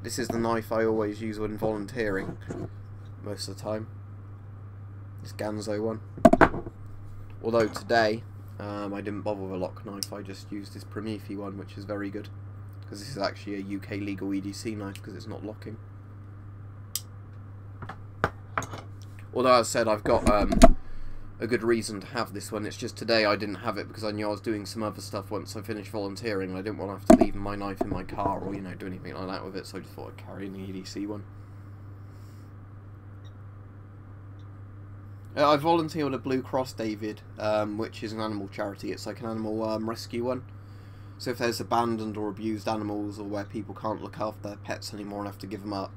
This is the knife I always use when volunteering, most of the time. This Ganzo one. Although today, I didn't bother with a lock knife, I just used this Prometheus one, which is very good. Because this is actually a UK legal EDC knife, because it's not locking. Although, as I said, I've got a good reason to have this one. It's just today I didn't have it because I knew I was doing some other stuff once I finished volunteering, and I didn't want to have to leave my knife in my car or, you know, do anything like that with it, so I just thought I'd carry an EDC one. I volunteer with a Blue Cross, David, which is an animal charity. It's like an animal rescue one. So if there's abandoned or abused animals, or where people can't look after their pets anymore and have to give them up,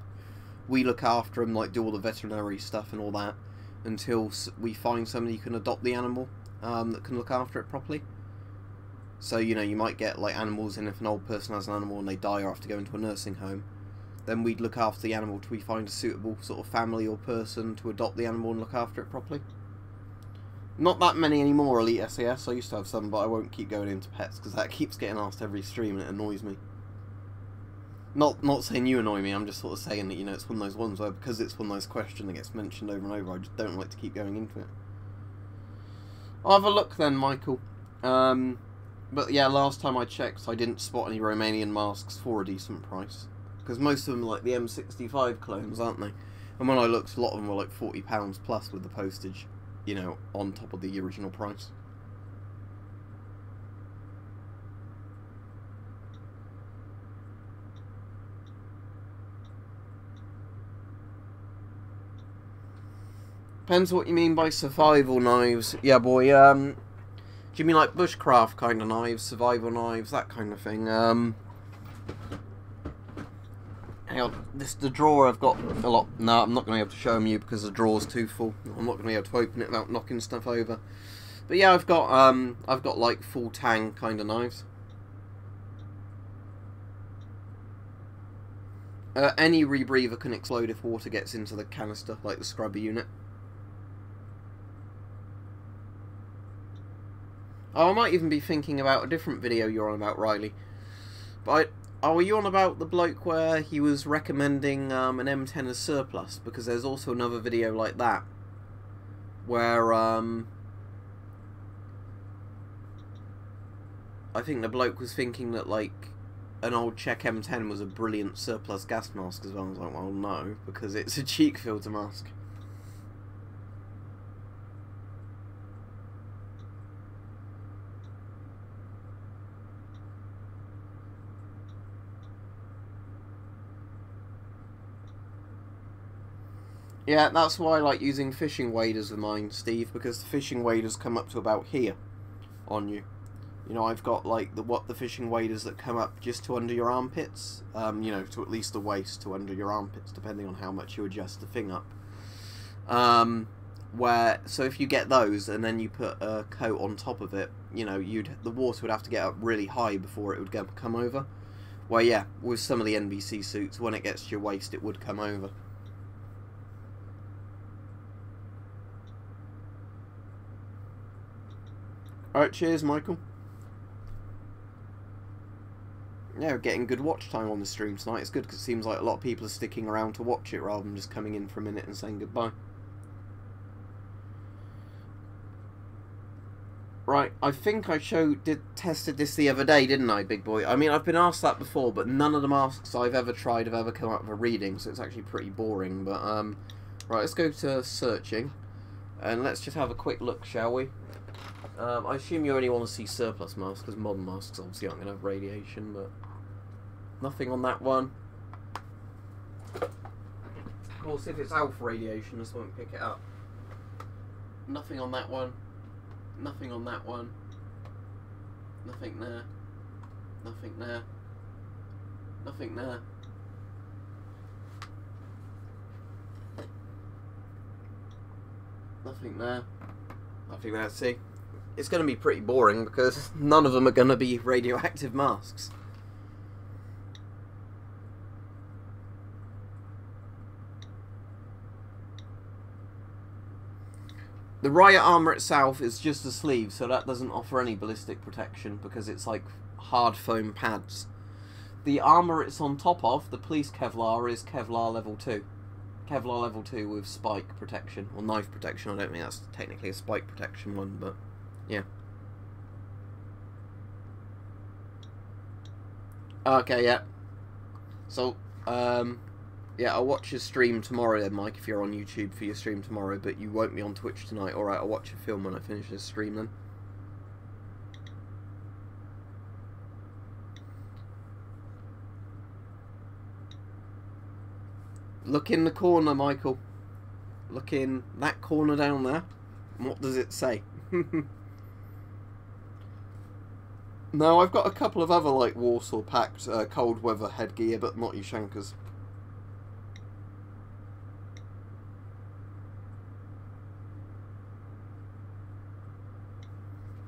we look after them, like do all the veterinary stuff and all that, until we find somebody who can adopt the animal, that can look after it properly. So, you know, you might get like animals in, if an old person has an animal and they die or have to go into a nursing home, then we'd look after the animal till we find a suitable sort of family or person to adopt the animal and look after it properly. Not that many anymore, Elite SAS. I used to have some, but I won't keep going into pets because that keeps getting asked every stream and it annoys me. Not saying you annoy me, I'm just sort of saying that, you know, it's one of those ones where, because it's one of those questions that gets mentioned over and over, I just don't like to keep going into it. I'll have a look then, Michael. But yeah, last time I checked, I didn't spot any Romanian masks for a decent price. Because most of them are like the M65 clones, aren't they? And when I looked, a lot of them were like £40 plus with the postage, you know, on top of the original price. Depends what you mean by survival knives. Yeah, boy, do you mean like bushcraft kind of knives, survival knives, that kind of thing? Hang on, the drawer I've got a lot. No, I'm not going to be able to show them you because the drawer's too full. I'm not going to be able to open it without knocking stuff over. But yeah, I've got like full tang kind of knives. Any rebreather can explode if water gets into the canister, like the scrubber unit. Oh, I might even be thinking about a different video you're on about, Riley. But oh, were you on about the bloke where he was recommending an M10 as surplus? Because there's also another video like that where I think the bloke was thinking that like an old Czech M10 was a brilliant surplus gas mask as well. I was like, well, no, because it's a cheek filter mask. Yeah, that's why I like using fishing waders with mine, Steve, because the fishing waders come up to about here on you. You know, I've got like the fishing waders that come up just to under your armpits, you know, to at least the waist, to under your armpits, depending on how much you adjust the thing up. So if you get those and then you put a coat on top of it, you know, the water would have to get up really high before it would come over. Well, yeah, with some of the NBC suits, when it gets to your waist, it would come over. Alright, cheers, Michael. Yeah, we're getting good watch time on the stream tonight. It's good because it seems like a lot of people are sticking around to watch it rather than just coming in for a minute and saying goodbye. Right, I think I tested this the other day, didn't I, big boy? I mean, I've been asked that before, but none of the masks I've ever tried have ever come up with a reading, so it's actually pretty boring. But, right, let's go to searching, and let's just have a quick look, shall we? I assume you only want to see surplus masks, because modern masks obviously aren't going to have radiation, but nothing on that one. Of course, if it's alpha radiation, this won't pick it up. Nothing on that one. Nothing on that one. Nothing there. Nothing there. Nothing there. Nothing there. Nothing there. See? It's going to be pretty boring because none of them are going to be radioactive masks. The riot armour itself is just a sleeve, so that doesn't offer any ballistic protection because it's like hard foam pads. The armour it's on top of, the police Kevlar, is Kevlar level 2. Kevlar level 2 with spike protection, or knife protection. I don't think that's technically a spike protection one, but yeah. Okay, yeah. So, yeah, I'll watch your stream tomorrow then, Mike, if you're on YouTube for your stream tomorrow, but you won't be on Twitch tonight. Alright, I'll watch your film when I finish this stream then. Look in the corner, Michael. Look in that corner down there. What does it say? No, I've got a couple of other, like, Warsaw packed cold weather headgear, but not Ushanka's.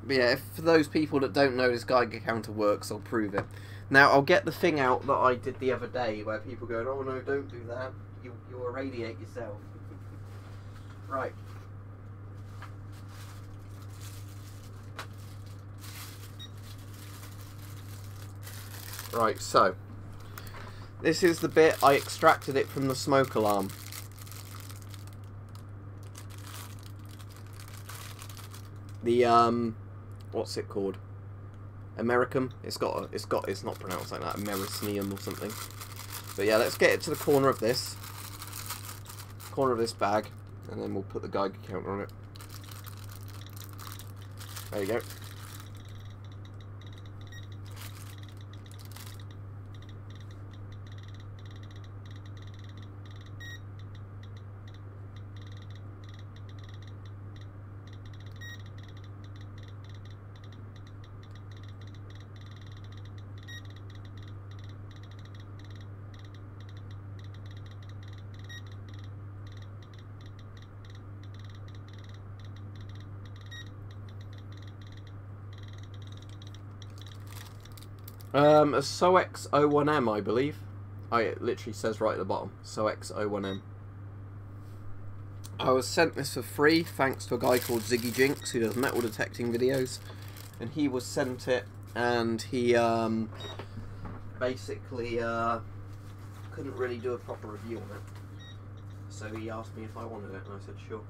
But yeah, for those people that don't know this Geiger counter works, I'll prove it. Now, I'll get the thing out that I did the other day, where people go, oh no, don't do that. You'll irradiate yourself. Right. Right, so this is the bit I extracted it from the smoke alarm. The what's it called? American. It's not pronounced like that. Americanium or something. But yeah, let's get it to the corner of this bag, and then we'll put the Geiger counter on it. There you go. A SOX 01M, I believe. It literally says right at the bottom, SOX 01M. I was sent this for free thanks to a guy called Ziggy Jinx who does metal detecting videos, and he was sent it, and he basically couldn't really do a proper review on it, so he asked me if I wanted it, and I said sure.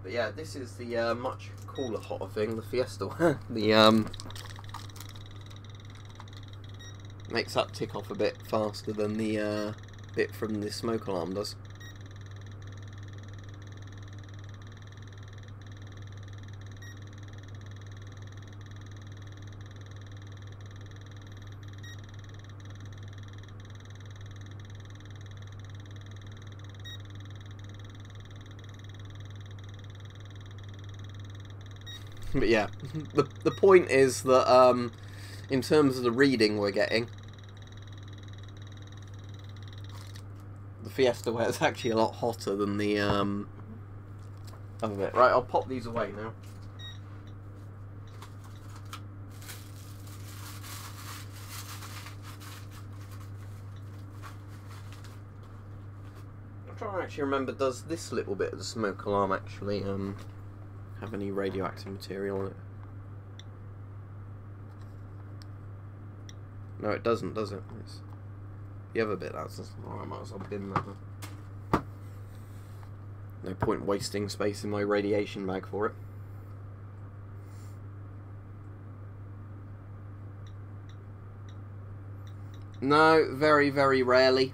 But yeah, this is the much cooler, hotter thing, the Fiesta. The makes that tick off a bit faster than the bit from the smoke alarm does. But yeah, the point is that in terms of the reading we're getting, the Fiesta wear is actually a lot hotter than the other bit. Right, I'll pop these away now. I'm trying to actually remember, does this little bit of the smoke alarm actually have any radioactive material on it? No, it doesn't, does it? It's the other bit that's just... Oh, I might as well bin that. No point wasting space in my radiation bag for it. No, very, very rarely.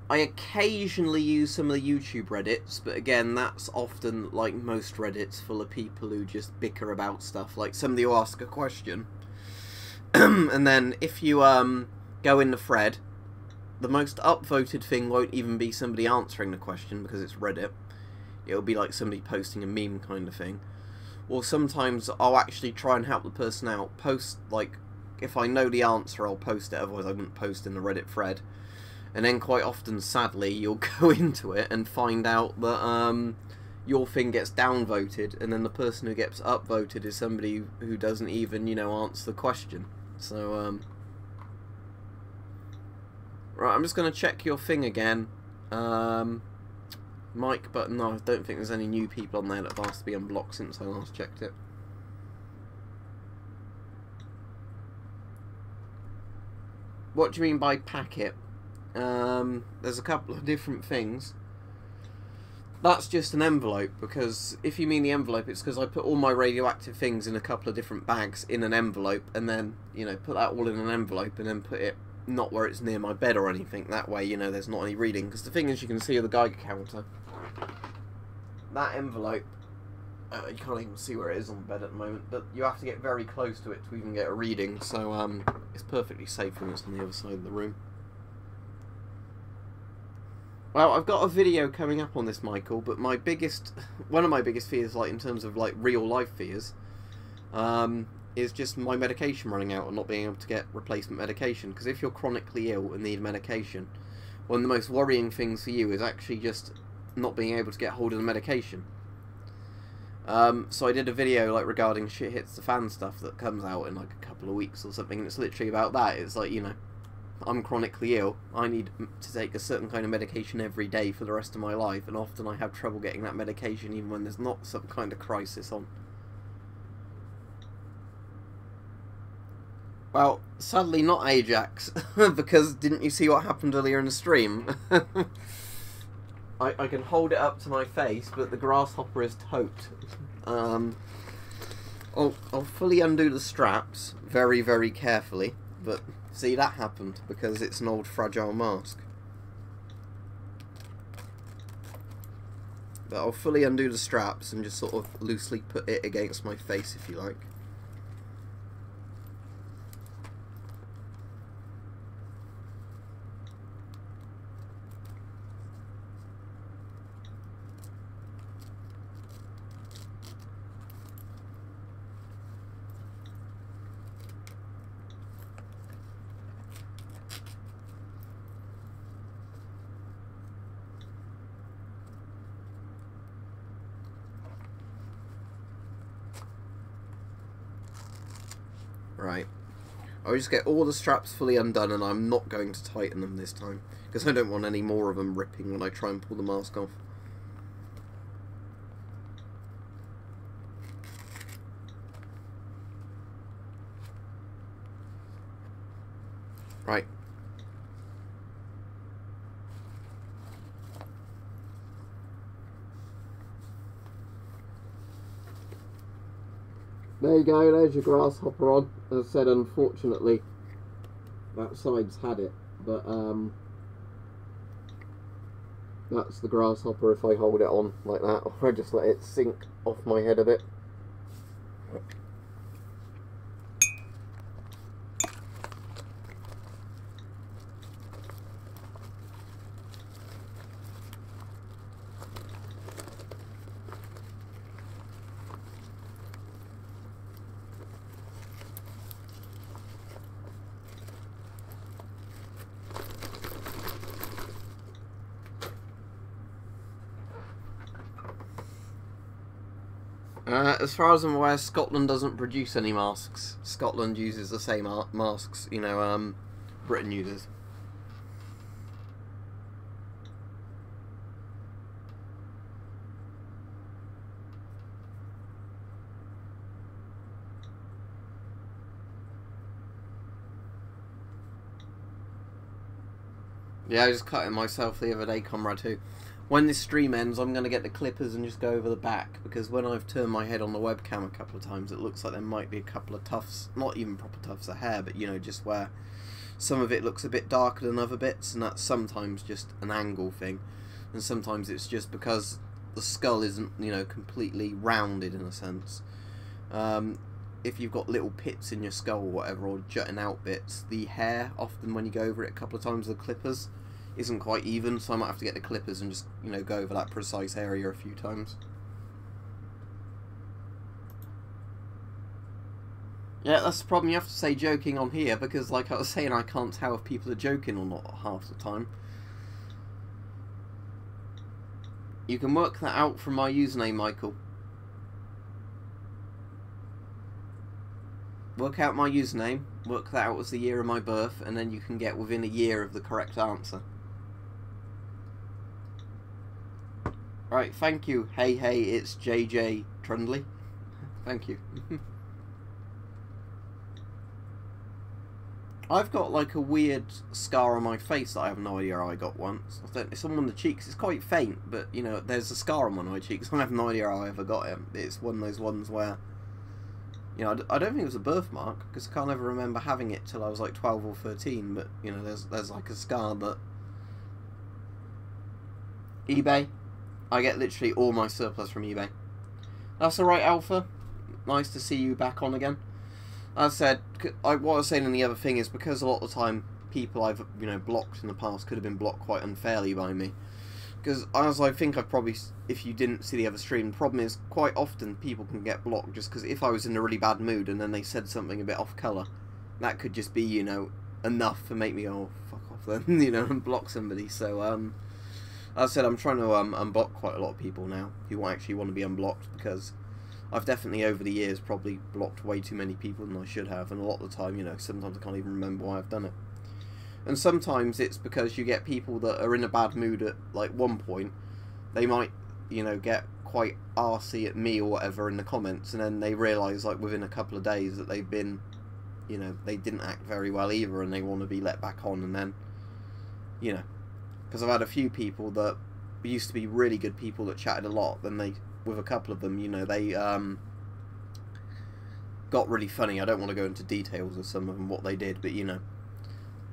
I occasionally use some of the YouTube Reddits, but again, that's often, like most Reddits, full of people who just bicker about stuff. Like, somebody will ask a question, and then if you go in the thread, the most upvoted thing won't even be somebody answering the question, because it's Reddit. It'll be like somebody posting a meme kind of thing. Or sometimes I'll actually try and help the person out. Post, like, if I know the answer, I'll post it, otherwise I wouldn't post in the Reddit thread. And then quite often, sadly, you'll go into it and find out that your thing gets downvoted, and then the person who gets upvoted is somebody who doesn't even, you know, answer the question. So, right, I'm just going to check your thing again. Mike, but no, I don't think there's any new people on there that have asked to be unblocked since I last checked it. What do you mean by packet? There's a couple of different things. That's just an envelope, because if you mean the envelope, it's because I put all my radioactive things in a couple of different bags in an envelope, and then, you know, put that all in an envelope, and then put it not where it's near my bed or anything. That way, you know, there's not any reading. Because the thing is, you can see the Geiger counter. That envelope, you can't even see where it is on the bed at the moment, but you have to get very close to it to even get a reading, so it's perfectly safe when it's on the other side of the room. Well, I've got a video coming up on this, Michael, but one of my biggest fears, like in terms of like real life fears, is just my medication running out and not being able to get replacement medication. Because if you're chronically ill and need medication, one of the most worrying things for you is actually just not being able to get hold of the medication. So I did a video like regarding shit hits the fan stuff that comes out in like a couple of weeks or something, and it's literally about that. It's like, you know, I'm chronically ill, I need to take a certain kind of medication every day for the rest of my life, and often I have trouble getting that medication even when there's not some kind of crisis on. Well, sadly not Ajax, because didn't you see what happened earlier in the stream? I can hold it up to my face, but the grasshopper is tote. I'll fully undo the straps very, very carefully, but see, that happened because it's an old fragile mask. But I'll fully undo the straps and just sort of loosely put it against my face, if you like. Right. I'll just get all the straps fully undone, and I'm not going to tighten them this time, because I don't want any more of them ripping when I try and pull the mask off. Right. There you go, there's your grasshopper on. As I said, unfortunately, that side's had it, but that's the grasshopper if I hold it on like that, or I just let it sink off my head a bit. As far as I'm aware, Scotland doesn't produce any masks. Scotland uses the same masks, you know, Britain uses. Yeah, I just cut it myself the other day, Comrade 2. When this stream ends, I'm going to get the clippers and just go over the back, because when I've turned my head on the webcam a couple of times, it looks like there might be a couple of tufts, not even proper tufts of hair, but, you know, just where some of it looks a bit darker than other bits, and that's sometimes just an angle thing, and sometimes it's just because the skull isn't, you know, completely rounded in a sense. If you've got little pits in your skull or whatever, or jutting out bits, the hair, often when you go over it a couple of times with the clippers, isn't quite even, so I might have to get the clippers and just, you know, go over that precise area a few times. Yeah, that's the problem. You have to say joking on here, because like I was saying, I can't tell if people are joking or not half the time. You can work that out from my username, Michael. Work out my username, work that out as the year of my birth, and then you can get within a year of the correct answer. Right, thank you. Hey, it's JJ Trundley. Thank you. I've got like a weird scar on my face that I have no idea how I got once. It's on one of the cheeks. It's quite faint, but you know, there's a scar on one of my cheeks. I have no idea how I ever got it. It's one of those ones where, you know, I don't think it was a birthmark, because I can't ever remember having it till I was like 12 or 13. But you know, there's like a scar that eBay. I get literally all my surplus from eBay. That's alright, Alpha. Nice to see you back on again. As I said, what I was saying in the other thing is, because a lot of the time people I've, you know, blocked in the past could have been blocked quite unfairly by me. Because as I think I've probably, if you didn't see the other stream, the problem is quite often people can get blocked just because if I was in a really bad mood and then they said something a bit off colour, that could just be, you know, enough to make me go, oh, fuck off then, you know, and block somebody. So, as I said, I'm trying to unblock quite a lot of people now who actually want to be unblocked, because I've definitely over the years probably blocked way too many people than I should have, and a lot of the time, you know, sometimes I can't even remember why I've done it. And sometimes it's because you get people that are in a bad mood at like one point, they might, you know, get quite arsey at me or whatever in the comments, and then they realise like within a couple of days that they've been, you know, they didn't act very well either, and they want to be let back on, and then, you know, because I've had a few people that used to be really good people that chatted a lot, then they, with a couple of them, you know, they got really funny. I don't want to go into details of some of them, what they did, but you know,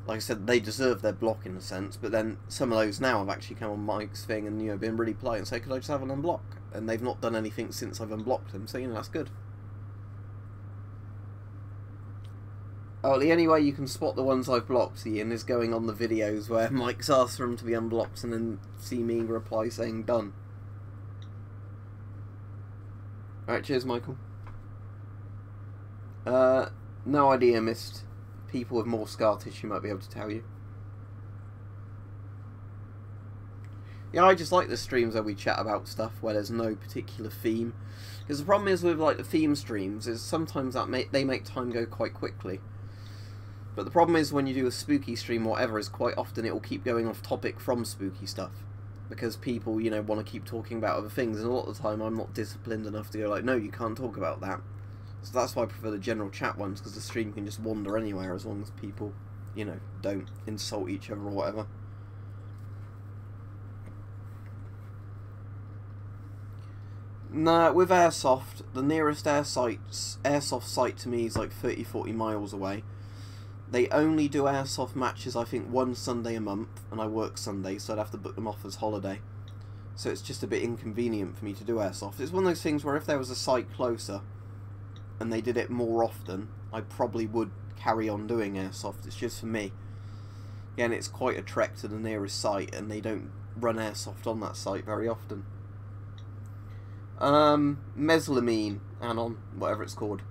like I said, they deserve their block in a sense, but then some of those now have actually come on Mike's thing and, you know, been really polite and say, could I just have an unblock? And they've not done anything since I've unblocked them, so, you know, that's good. Oh, the only way you can spot the ones I've blocked, Ian, is going on the videos where Mike's asked for them to be unblocked and then see me reply saying done. Alright, cheers, Michael. No idea, missed. People with more scar tissue might be able to tell you. Yeah, I just like the streams where we chat about stuff where there's no particular theme. Because the problem is with like the theme streams is sometimes that they make time go quite quickly. But the problem is when you do a spooky stream or whatever, is quite often it will keep going off topic from spooky stuff. Because people, you know, want to keep talking about other things, and a lot of the time I'm not disciplined enough to go like, no, you can't talk about that. So that's why I prefer the general chat ones, because the stream can just wander anywhere as long as people, you know, don't insult each other or whatever. No, with Airsoft, the nearest airsoft site to me is like 30-40 miles away. They only do airsoft matches, I think, one Sunday a month, and I work Sunday, so I'd have to book them off as holiday. So it's just a bit inconvenient for me to do airsoft. It's one of those things where if there was a site closer, and they did it more often, I probably would carry on doing airsoft. It's just for me. Again, it's quite a trek to the nearest site, and they don't run airsoft on that site very often. Mesalamine, Anon, whatever it's called.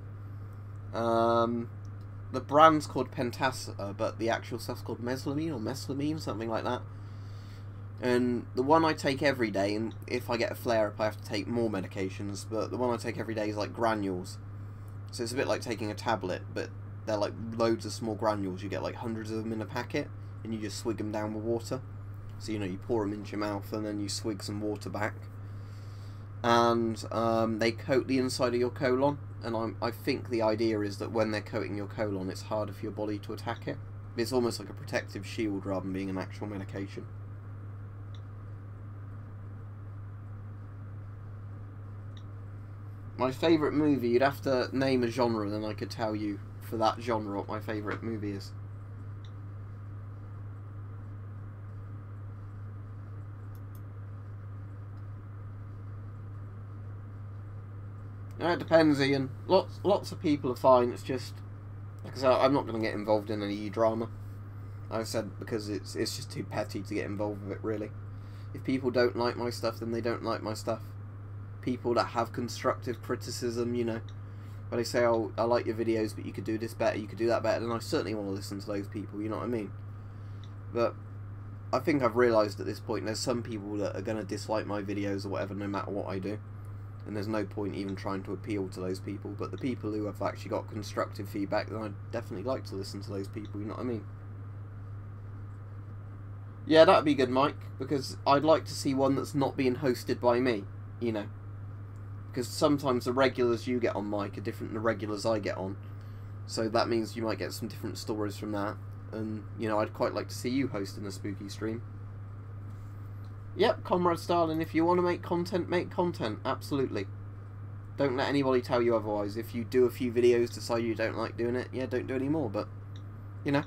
The brand's called Pentasa, but the actual stuff's called Mesalamine or Mesalamine, something like that. And the one I take every day, and if I get a flare-up I have to take more medications, but the one I take every day is like granules. So it's a bit like taking a tablet, but they're like loads of small granules. You get like hundreds of them in a packet, and you just swig them down with water. So, you know, you pour them into your mouth, and then you swig some water back. And they coat the inside of your colon, and I think the idea is that when they're coating your colon, it's harder for your body to attack it. It's almost like a protective shield rather than being an actual medication. My favourite movie, you'd have to name a genre, then I could tell you for that genre what my favourite movie is. It depends, Ian. Lots of people are fine. It's just, like I said, I'm not going to get involved in any drama. I've said because it's just too petty to get involved with it, really. If people don't like my stuff, then they don't like my stuff. People that have constructive criticism, you know, where they say, oh, I like your videos, but you could do this better, you could do that better, then I certainly want to listen to those people, you know what I mean? But I think I've realised at this point there's some people that are going to dislike my videos or whatever, no matter what I do. And there's no point even trying to appeal to those people. But the people who have actually got constructive feedback, then I'd definitely like to listen to those people, you know what I mean? Yeah, that'd be good, Mike, because I'd like to see one that's not being hosted by me, you know. Because sometimes the regulars you get on Mike are different than the regulars I get on. So that means you might get some different stories from that. And, you know, I'd quite like to see you hosting a spooky stream. Yep, Comrade Starling, if you want to make content, absolutely. Don't let anybody tell you otherwise. If you do a few videos, decide you don't like doing it, yeah, don't do any more, but, you know,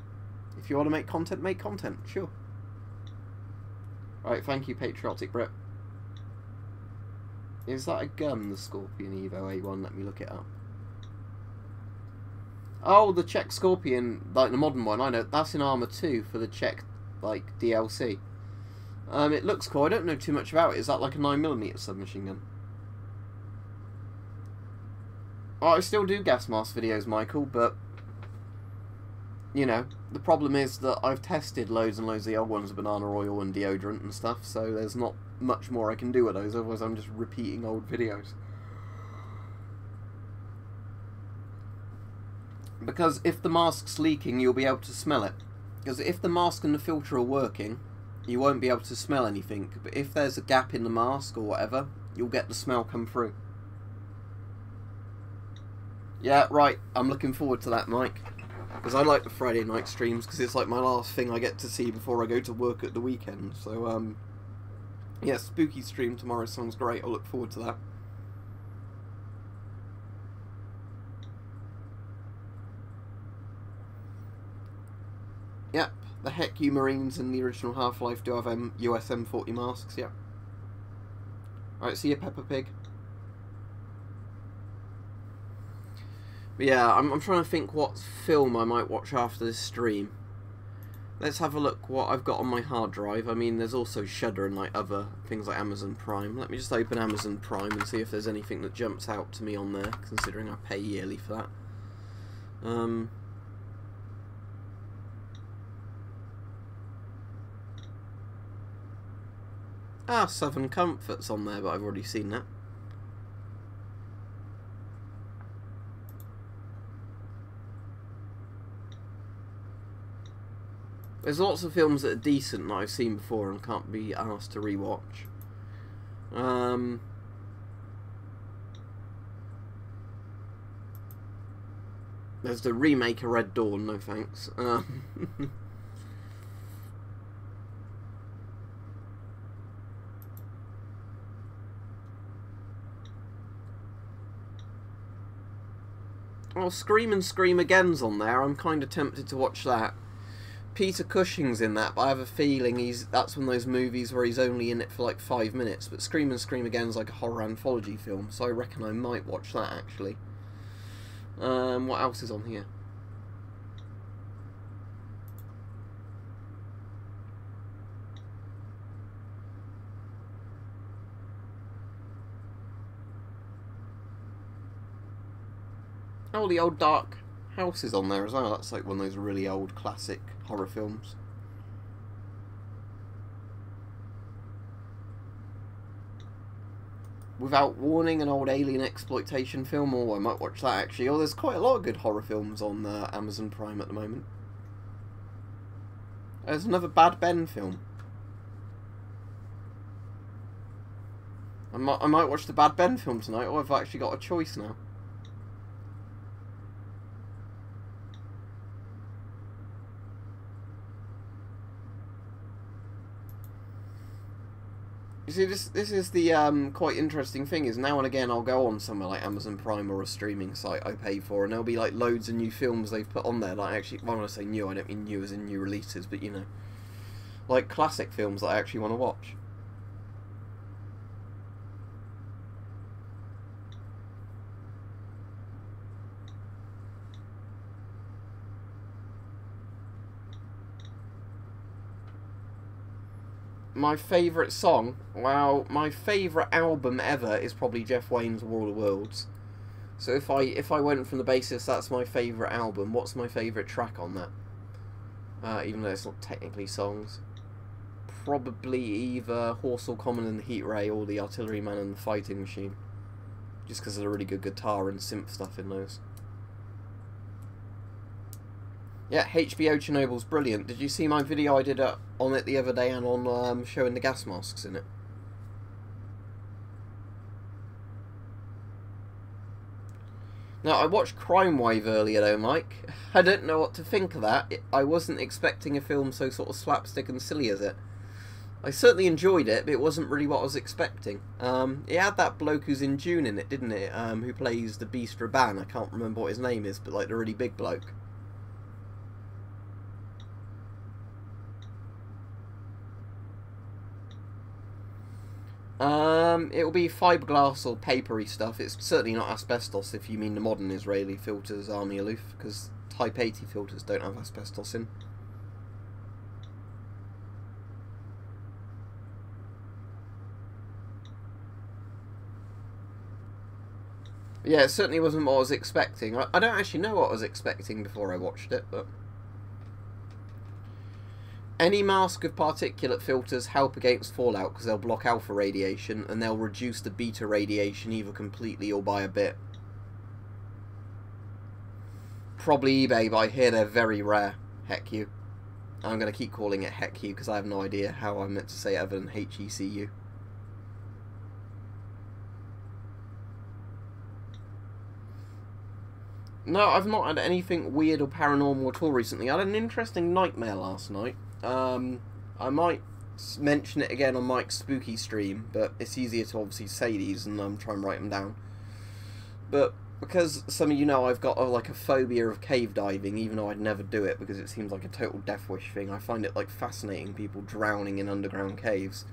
if you want to make content, sure. Right, thank you, Patriotic Brit. Is that a gun, the Scorpion Evo A1? Let me look it up. Oh, the Czech Scorpion, like the modern one, I know, that's in Armour 2 for the Czech, like, DLC. It looks cool. I don't know too much about it. Is that like a 9mm submachine gun? Oh, I still do gas mask videos, Michael, but, you know, the problem is that I've tested loads and loads of the old ones with banana oil and deodorant and stuff, so there's not much more I can do with those, otherwise I'm just repeating old videos. Because if the mask's leaking, you'll be able to smell it. Because if the mask and the filter are working, you won't be able to smell anything, but if there's a gap in the mask or whatever, you'll get the smell come through. Yeah, right, I'm looking forward to that, Mike. Because I like the Friday night streams, because it's like my last thing I get to see before I go to work at the weekend. So, yeah, spooky stream tomorrow sounds great. I'll look forward to that. Yep. The heck you Marines in the original Half-Life do have US M40 masks, yeah. Alright, see you, Peppa Pig. But yeah, I'm trying to think what film I might watch after this stream. Let's have a look what I've got on my hard drive. I mean, there's also Shudder and like other things like Amazon Prime. Let me just open Amazon Prime and see if there's anything that jumps out to me on there, considering I pay yearly for that. Southern Comfort's on there, but I've already seen that. There's lots of films that are decent that I've seen before and can't be asked to rewatch. There's the remake of Red Dawn, no thanks. Well, Scream and Scream Again's on there. I'm kind of tempted to watch that. Peter Cushing's in that, but I have a feeling that's one of those movies where he's only in it for like 5 minutes. But Scream and Scream Again's like a horror anthology film, so I reckon I might watch that actually. What else is on here? Oh, the old Dark House is on there as well. That's like one of those really old classic horror films. Without Warning, an old alien exploitation film. Oh, I might watch that actually. Oh, there's quite a lot of good horror films on Amazon Prime at the moment. There's another Bad Ben film. I might watch the Bad Ben film tonight. Oh, I've actually got a choice now. You see, this is the quite interesting thing, is now and again I'll go on somewhere like Amazon Prime or a streaming site I pay for, and there'll be like loads of new films they've put on there. Like, actually, when I say new, I don't mean new as in new releases, but you know, like classic films that I actually want to watch. My favourite song? Well, my favourite album ever is probably Jeff Wayne's War of the Worlds. So if I went from the basis that's my favourite album, what's my favourite track on that? Even though it's not technically songs. Probably either Horse or Common and the Heat Ray or the Artilleryman and the Fighting Machine. Just because of the really good guitar and synth stuff in those. Yeah, HBO Chernobyl's brilliant. Did you see my video I did on it the other day and on showing the gas masks in it? Now, I watched Crime Wave earlier though, Mike. I don't know what to think of that. I wasn't expecting a film so sort of slapstick and silly as it. I certainly enjoyed it, but it wasn't really what I was expecting. It had that bloke who's in Dune in it, didn't it? Who plays the Beast Raban. I can't remember what his name is, but like the really big bloke. It'll be fiberglass or papery stuff. It's certainly not asbestos if you mean the modern Israeli filters, Army Aloof, because Type 80 filters don't have asbestos in. Yeah, it certainly wasn't what I was expecting. I don't actually know what I was expecting before I watched it, but... Any mask of particulate filters help against fallout because they'll block alpha radiation and they'll reduce the beta radiation either completely or by a bit. Probably eBay, but I hear they're very rare. Heck you. I'm going to keep calling it heck you because I have no idea how I'm meant to say it other than HECU. No, I've not had anything weird or paranormal at all recently. I had an interesting nightmare last night. I might mention it again on Mike's spooky stream, but it's easier to obviously say these and try and write them down. But because some of you know I've got like a phobia of cave diving, even though I'd never do it because it seems like a total death wish thing. I find it like fascinating, people drowning in underground caves.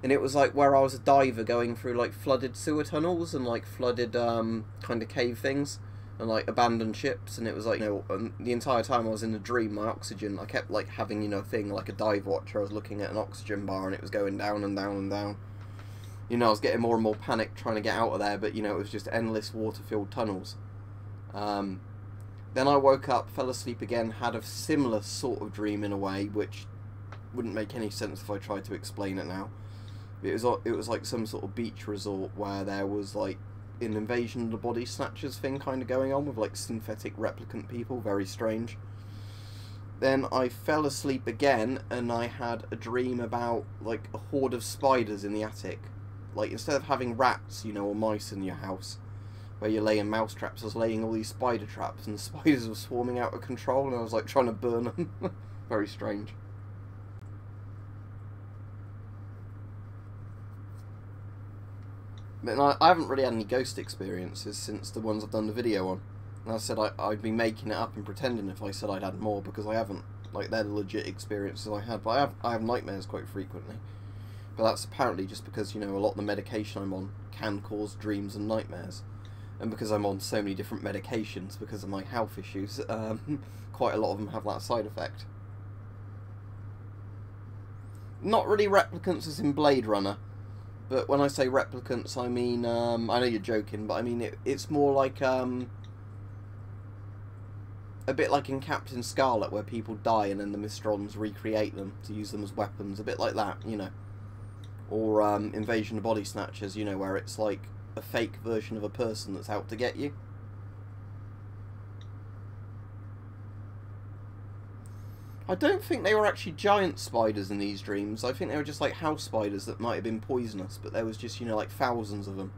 And it was like where I was a diver going through like flooded sewer tunnels and like flooded kind of cave things. And like abandoned ships, and it was like, you know, the entire time I was in the dream, my oxygen, I kept like having, you know, a thing like a dive watch. I was looking at an oxygen bar and it was going down and down and down. You know, I was getting more and more panic trying to get out of there, but you know, it was just endless water-filled tunnels. Then I woke up, fell asleep again, had a similar sort of dream in a way, which wouldn't make any sense if I tried to explain it now. It was like some sort of beach resort where there was like an Invasion of the Body Snatchers thing kind of going on with like synthetic replicant people, very strange. Then I fell asleep again, and I had a dream about, like, a horde of spiders in the attic. Like, instead of having rats, you know, or mice in your house, where you're laying mouse traps, I was laying all these spider traps, and the spiders were swarming out of control, and I was, like, trying to burn them. Very strange. But I haven't really had any ghost experiences since the ones I've done the video on. And I said I'd be making it up and pretending if I said I'd had more, because I haven't. Like, they're the legit experiences I had. But I have nightmares quite frequently. But that's apparently just because, you know, a lot of the medication I'm on can cause dreams and nightmares. And because I'm on so many different medications because of my health issues, quite a lot of them have that side effect. Not really replicants as in Blade Runner. But when I say replicants, I mean, I know you're joking, but I mean, it's more like, a bit like in Captain Scarlet, where people die and then the Mystrons recreate them to use them as weapons. A bit like that, you know. Or Invasion of Body Snatchers, you know, where it's like a fake version of a person that's out to get you. I don't think they were actually giant spiders in these dreams. I think they were just like house spiders that might have been poisonous, but there was just, you know, like thousands of them.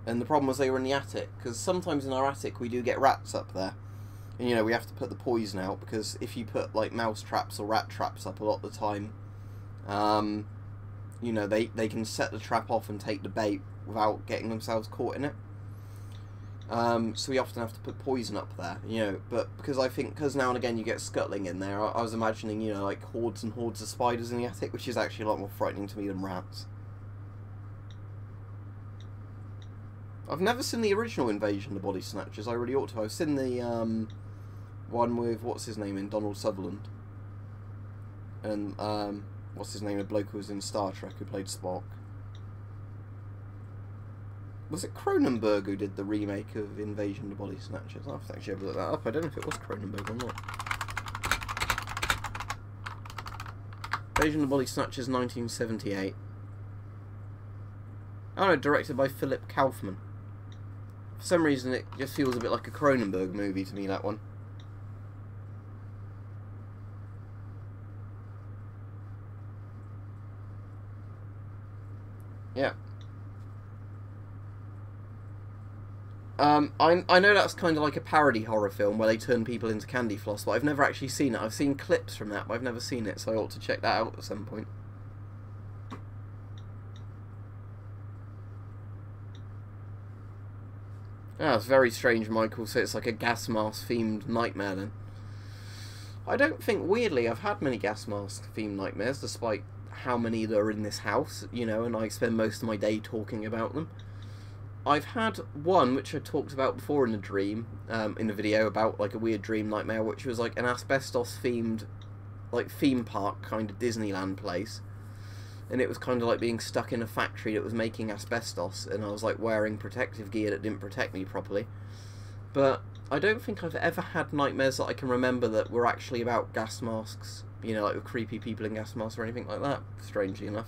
And the problem was they were in the attic, because sometimes in our attic we do get rats up there. And, you know, we have to put the poison out, because if you put, like, mouse traps or rat traps up a lot of the time, you know, they can set the trap off and take the bait without getting themselves caught in it. So we often have to put poison up there, you know, but because now and again you get scuttling in there, I was imagining, you know, like hordes and hordes of spiders in the attic, which is actually a lot more frightening to me than rats. I've never seen the original Invasion of Body Snatchers. I really ought to. I've seen the one with, what's his name in Donald Sutherland, and what's his name, the bloke who was in Star Trek who played Spock. Was it Cronenberg who did the remake of Invasion of Body Snatchers? I'll have to actually look that up. I don't know if it was Cronenberg or not. Invasion of Body Snatchers 1978. Oh no, directed by Philip Kaufman. For some reason it just feels a bit like a Cronenberg movie to me, that one. Yeah. I know that's kind of like a parody horror film where they turn people into candy floss, but I've never actually seen it. I've seen clips from that, but I've never seen it, so I ought to check that out at some point. Ah, it's very strange, Michael, so it's like a gas mask themed nightmare then. I don't think, weirdly, I've had many gas mask themed nightmares, despite how many there are in this house, you know, and I spend most of my day talking about them. I've had one, which I talked about before in a dream, in a video about, like, a weird dream nightmare, which was, like, an asbestos-themed, like, theme park kind of Disneyland place. And it was kind of like being stuck in a factory that was making asbestos, and I was, like, wearing protective gear that didn't protect me properly. But I don't think I've ever had nightmares that I can remember that were actually about gas masks, you know, like with creepy people in gas masks or anything like that, strangely enough.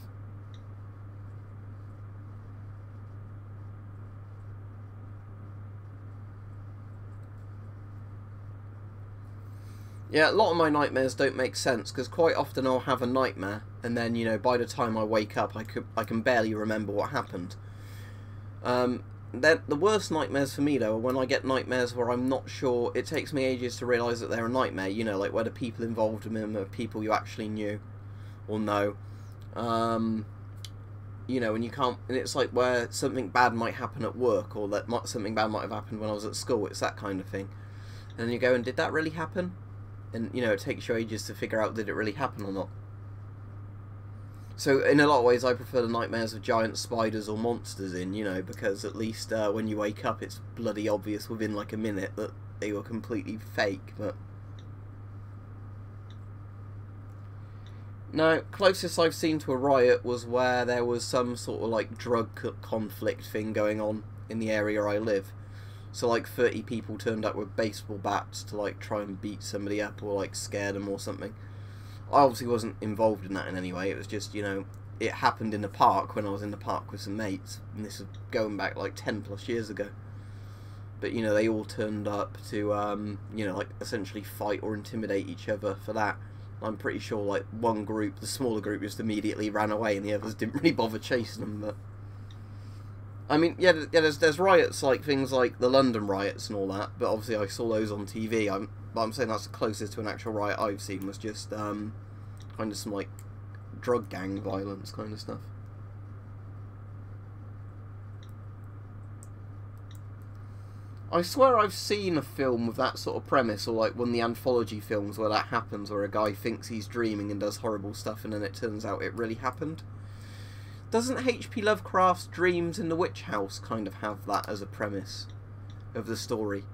Yeah, a lot of my nightmares don't make sense, because quite often I'll have a nightmare, and then, you know, by the time I wake up, I can barely remember what happened. The worst nightmares for me, though, are when I get nightmares where I'm not sure, it takes me ages to realise that they're a nightmare, you know, like where the people involved in them are people you actually knew, or know. You know, and you can't, and it's like where something bad might happen at work, or that something bad might have happened when I was at school, it's that kind of thing. And then you go, and did that really happen? And, you know, it takes you ages to figure out did it really happen or not. So, in a lot of ways, I prefer the nightmares of giant spiders or monsters in, you know, because at least when you wake up, it's bloody obvious within, like, a minute that they were completely fake, but... No, closest I've seen to a riot was where there was some sort of, like, drug conflict thing going on in the area I live. So, like, 30 people turned up with baseball bats to, like, try and beat somebody up or, like, scare them or something. I obviously wasn't involved in that in any way. It was just, you know, it happened in the park when I was in the park with some mates. And this is going back, like, 10 plus years ago. but you know, they all turned up to you know, like essentially fight or intimidate each other for that. I'm pretty sure like one group, the smaller group, just immediately ran away, and the others didn't really bother chasing them. But I mean, yeah, there's riots like things like the London riots and all that, but obviously I saw those on TV. But I'm saying that's the closest to an actual riot I've seen, was just kind of some like drug gang violence kind of stuff. I swear I've seen a film with that sort of premise, or like one of the anthology films where that happens, where a guy thinks he's dreaming and does horrible stuff, and then it turns out it really happened. Doesn't H.P. Lovecraft's Dreams in the Witch House kind of have that as a premise of the story?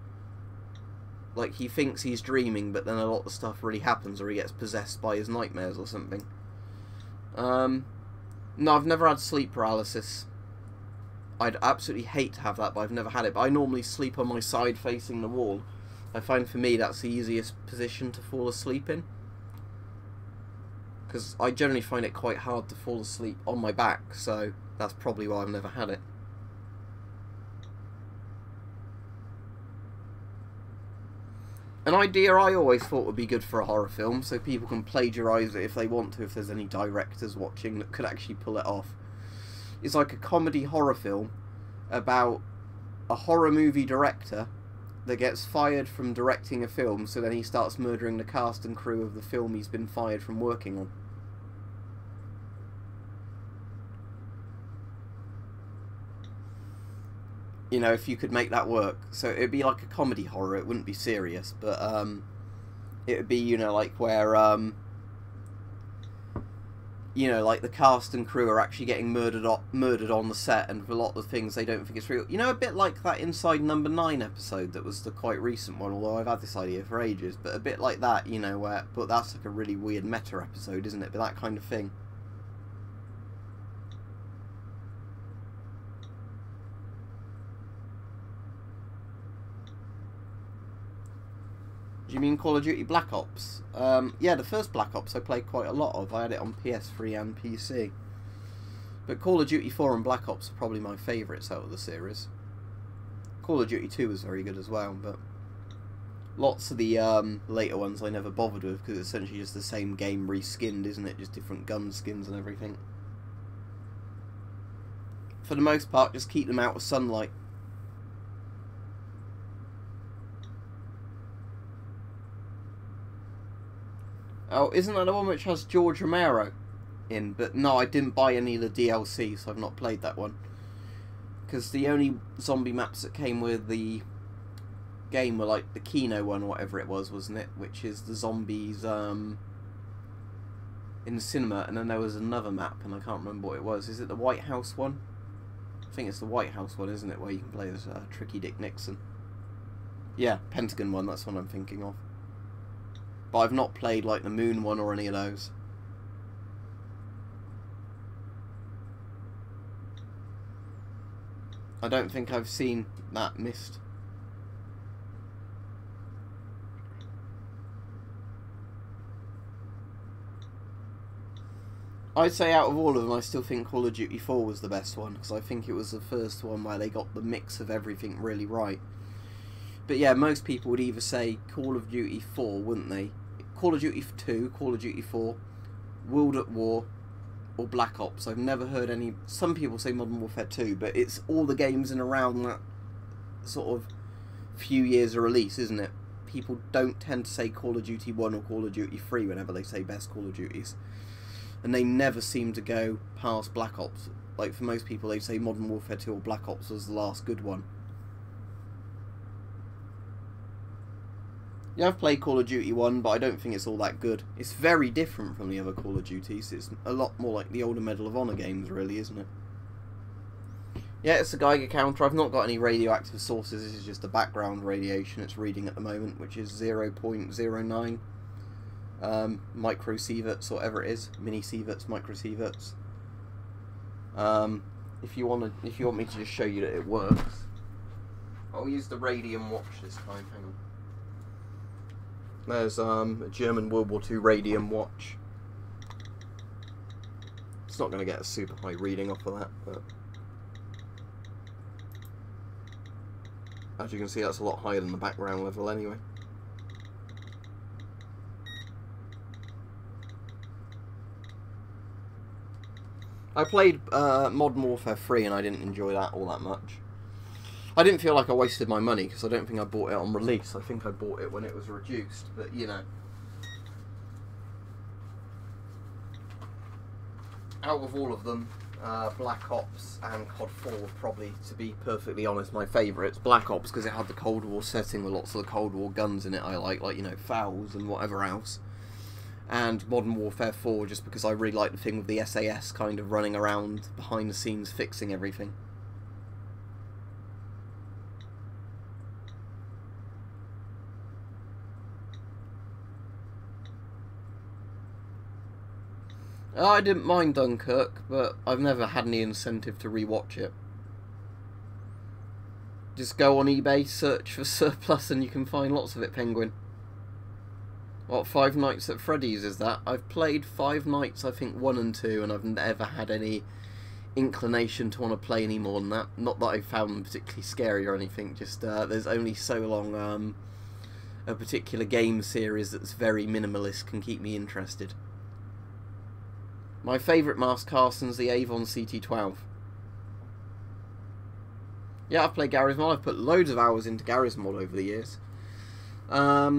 Like, he thinks he's dreaming, but then a lot of stuff really happens, or he gets possessed by his nightmares or something. No, I've never had sleep paralysis. I'd absolutely hate to have that, but I've never had it. But I normally sleep on my side facing the wall. I find for me that's the easiest position to fall asleep in. Because I generally find it quite hard to fall asleep on my back, so that's probably why I've never had it. An idea I always thought would be good for a horror film, so people can plagiarise it if they want to, if there's any directors watching that could actually pull it off, is like a comedy horror film about a horror movie director that gets fired from directing a film, so then he starts murdering the cast and crew of the film he's been fired from working on. You know, if you could make that work. So it'd be like a comedy horror, it wouldn't be serious, but it would be, you know, like where you know, like the cast and crew are actually getting murdered on the set, and for a lot of things they don't think it's real. You know, a bit like that Inside Number 9 episode that was the quite recent one, although I've had this idea for ages, but a bit like that, you know, where, but that's like a really weird meta episode, isn't it? But that kind of thing. Do you mean Call of Duty Black Ops? Yeah, the first Black Ops I played quite a lot of. I had it on PS3 and PC. But Call of Duty 4 and Black Ops are probably my favourites out of the series. Call of Duty 2 was very good as well, but lots of the later ones I never bothered with, because it's essentially just the same game reskinned, isn't it? Just different gun skins and everything. For the most part, just keep them out of sunlight. Oh, isn't that the one which has George Romero in? But no, I didn't buy any of the DLC, so I've not played that one. Because the only zombie maps that came with the game were like the Kino one, or whatever it was, wasn't it? Which is the zombies in the cinema, and then there was another map, and I can't remember what it was. Is it the White House one? I think it's the White House one, isn't it? Where you can play as Tricky Dick Nixon. Yeah, Pentagon one, that's what I'm thinking of. But I've not played like the Moon one or any of those. I don't think I've seen that Mist. I'd say out of all of them, I still think Call of Duty 4 was the best one, because I think it was the first one where they got the mix of everything really right. But yeah, most people would either say Call of Duty 4, wouldn't they? Call of Duty 2, Call of Duty 4, World at War, or Black Ops. I've never heard any... Some people say Modern Warfare 2, but it's all the games in around that sort of few years of release, isn't it? People don't tend to say Call of Duty 1 or Call of Duty 3 whenever they say best Call of Duties. And they never seem to go past Black Ops. Like, for most people, they say Modern Warfare 2 or Black Ops was the last good one. Yeah, I've played Call of Duty 1, but I don't think it's all that good. It's very different from the other Call of Duties. It's a lot more like the older Medal of Honor games, really, isn't it? Yeah, it's a Geiger counter. I've not got any radioactive sources. This is just the background radiation it's reading at the moment, which is 0.09 microsieverts, or whatever it is. Mini-sieverts, microsieverts. If you want me to just show you that it works, I'll use the radium watch this time. Hang on. There's a German World War II radium watch. It's not going to get a super high reading off of that, but As you can see, that's a lot higher than the background level anyway. I played Modern Warfare 3 and I didn't enjoy that all that much. I didn't feel like I wasted my money because I don't think I bought it on release. I think I bought it when it was reduced, but you know. Out of all of them, Black Ops and COD 4 were probably, to be perfectly honest, my favourites. Black Ops because it had the Cold War setting with lots of the Cold War guns in it I like, you know, FALs and whatever else. And Modern Warfare 4 just because I really like the thing with the SAS kind of running around behind the scenes fixing everything. I didn't mind Dunkirk, but I've never had any incentive to rewatch it. Just go on eBay, search for surplus, and you can find lots of it, Penguin. What, Five Nights at Freddy's is that? I've played Five Nights, I think 1 and 2, and I've never had any inclination to want to play any more than that. Not that I found them particularly scary or anything, just there's only so long a particular game series that's very minimalist can keep me interested. My favourite Mars Carson's the Avon CT12. Yeah, I've played Garry's Mod. I've put loads of hours into Garry's Mod over the years. I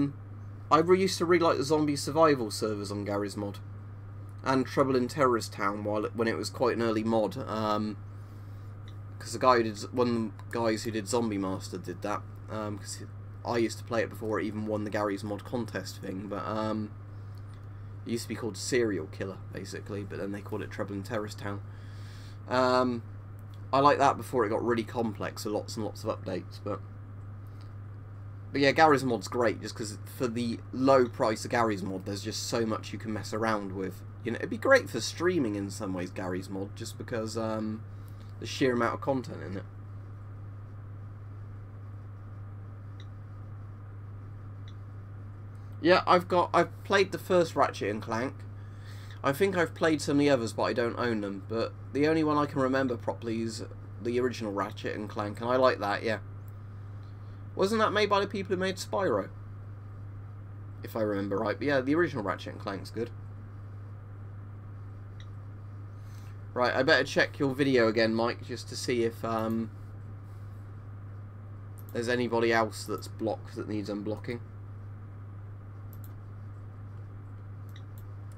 used to really like the zombie survival servers on Garry's Mod. And Trouble in Terrorist Town when it was quite an early mod. Because the guy who did, one of the guys who did Zombie Master did that. Because I used to play it before it even won the Garry's Mod contest thing. But it used to be called Serial Killer, basically, but then they called it Trouble in Terrorist Town. I like that before it got really complex, so lots and lots of updates, but yeah, Garry's Mod's great, just because for the low price of Garry's Mod, there's just so much you can mess around with. You know, it'd be great for streaming in some ways, Garry's Mod, just because the sheer amount of content in it. Yeah, I've played the first Ratchet & Clank. I think I've played some of the others, but I don't own them. But the only one I can remember properly is the original Ratchet & Clank, and I like that, yeah. Wasn't that made by the people who made Spyro? If I remember right. But yeah, the original Ratchet & Clank's good. Right, I better check your video again, Mike, just to see if there's anybody else that's blocked that needs unblocking.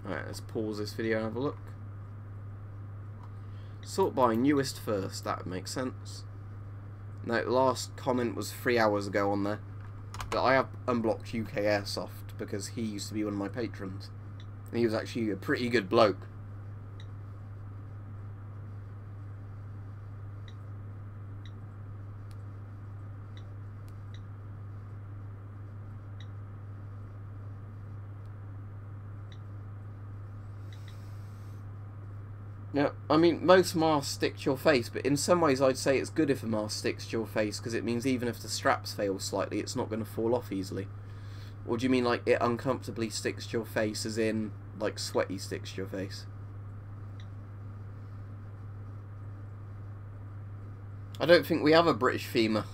Alright, let's pause this video and have a look. Sort by newest first, that would make sense. No, the last comment was 3 hours ago on there. But I have unblocked UK Airsoft because he used to be one of my patrons. And he was actually a pretty good bloke. Yeah, I mean, most masks stick to your face, but in some ways I'd say it's good if a mask sticks to your face, because it means even if the straps fail slightly, it's not going to fall off easily. Or do you mean like it uncomfortably sticks to your face, as in, like, sweaty sticks to your face? I don't think we have a British FEMA,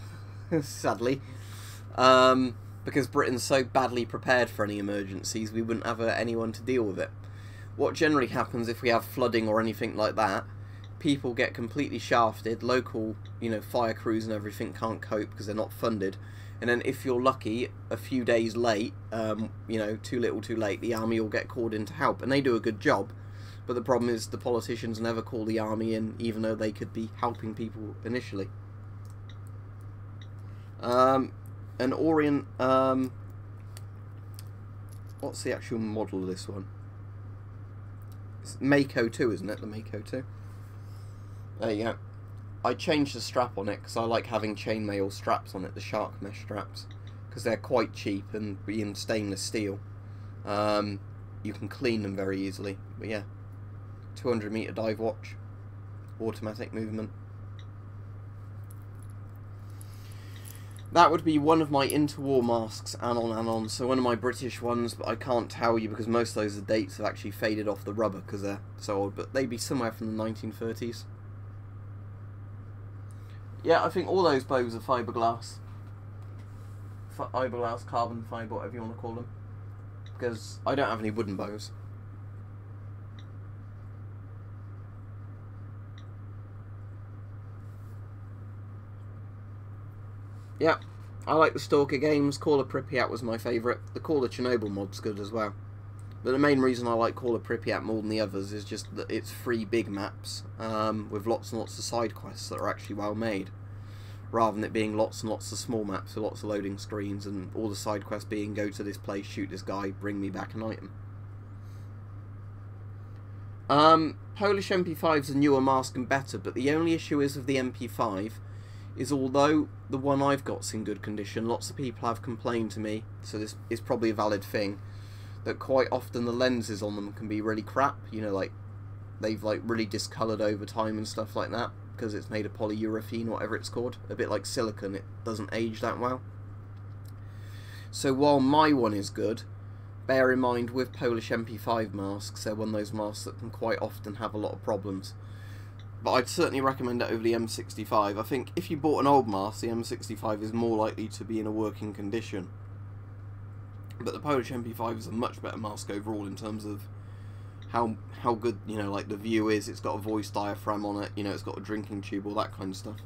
sadly. Because Britain's so badly prepared for any emergencies, we wouldn't have anyone to deal with it. What generally happens if we have flooding or anything like that, people get completely shafted, local, you know, fire crews and everything can't cope because they're not funded, and then if you're lucky, a few days late, you know, too little too late, the army will get called in to help, and they do a good job, but the problem is the politicians never call the army in, even though they could be helping people initially. An Orient, what's the actual model of this one? It's Mako 2, isn't it? The Mako 2. There you go. I changed the strap on it because I like having chainmail straps on it, the shark mesh straps, because they're quite cheap and being stainless steel. You can clean them very easily. But yeah, 200 meter dive watch, automatic movement. That would be one of my interwar masks, Anon, so one of my British ones, but I can't tell you because most of those dates have actually faded off the rubber because they're so old, but they'd be somewhere from the 1930s. Yeah, I think all those bows are fiberglass. eyebrows, carbon fibre, whatever you want to call them. Because I don't have any wooden bows. Yeah, I like the Stalker games. Call of Pripyat was my favourite. The Call of Chernobyl mod's good as well. But the main reason I like Call of Pripyat more than the others is just that it's 3 big maps with lots and lots of side quests that are actually well made, rather than it being lots and lots of small maps with lots of loading screens and all the side quests being go to this place, shoot this guy, bring me back an item. Polish MP5's a newer mask and better, but the only issue is with the MP5 is although the one I've got's in good condition, lots of people have complained to me, so this is probably a valid thing, that quite often the lenses on them can be really crap, you know, like they've like really discoloured over time and stuff like that, because it's made of polyurethane, whatever it's called, a bit like silicone. It doesn't age that well. So while my one is good, bear in mind with Polish MP5 masks, they're one of those masks that can quite often have a lot of problems. But I'd certainly recommend it over the M65. I think if you bought an old mask, the M65 is more likely to be in a working condition. But the Polish MP5 is a much better mask overall in terms of how good, you know, like the view is. It's got a voice diaphragm on it, you know, it's got a drinking tube, all that kind of stuff.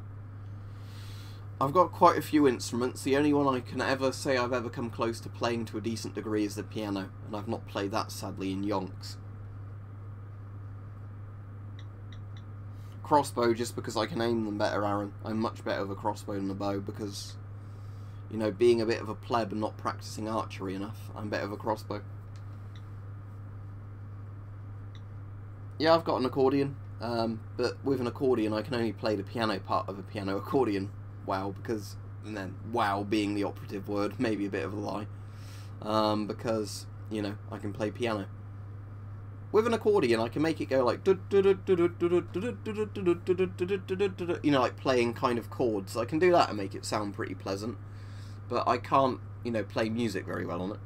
I've got quite a few instruments. The only one I can ever say I've ever come close to playing to a decent degree is the piano, and I've not played that sadly in yonks. Crossbow just because I can aim them better, Aaron. I'm much better with a crossbow than a bow because, you know, being a bit of a pleb and not practicing archery enough, I'm better with a crossbow. Yeah, I've got an accordion, but with an accordion I can only play the piano part of a piano accordion. Wow, because, and then wow being the operative word, maybe a bit of a lie, because, you know, I can play piano. With an accordion I can make it go like, you know, like playing kind of chords. I can do that and make it sound pretty pleasant, but I can't, you know, play music very well on it.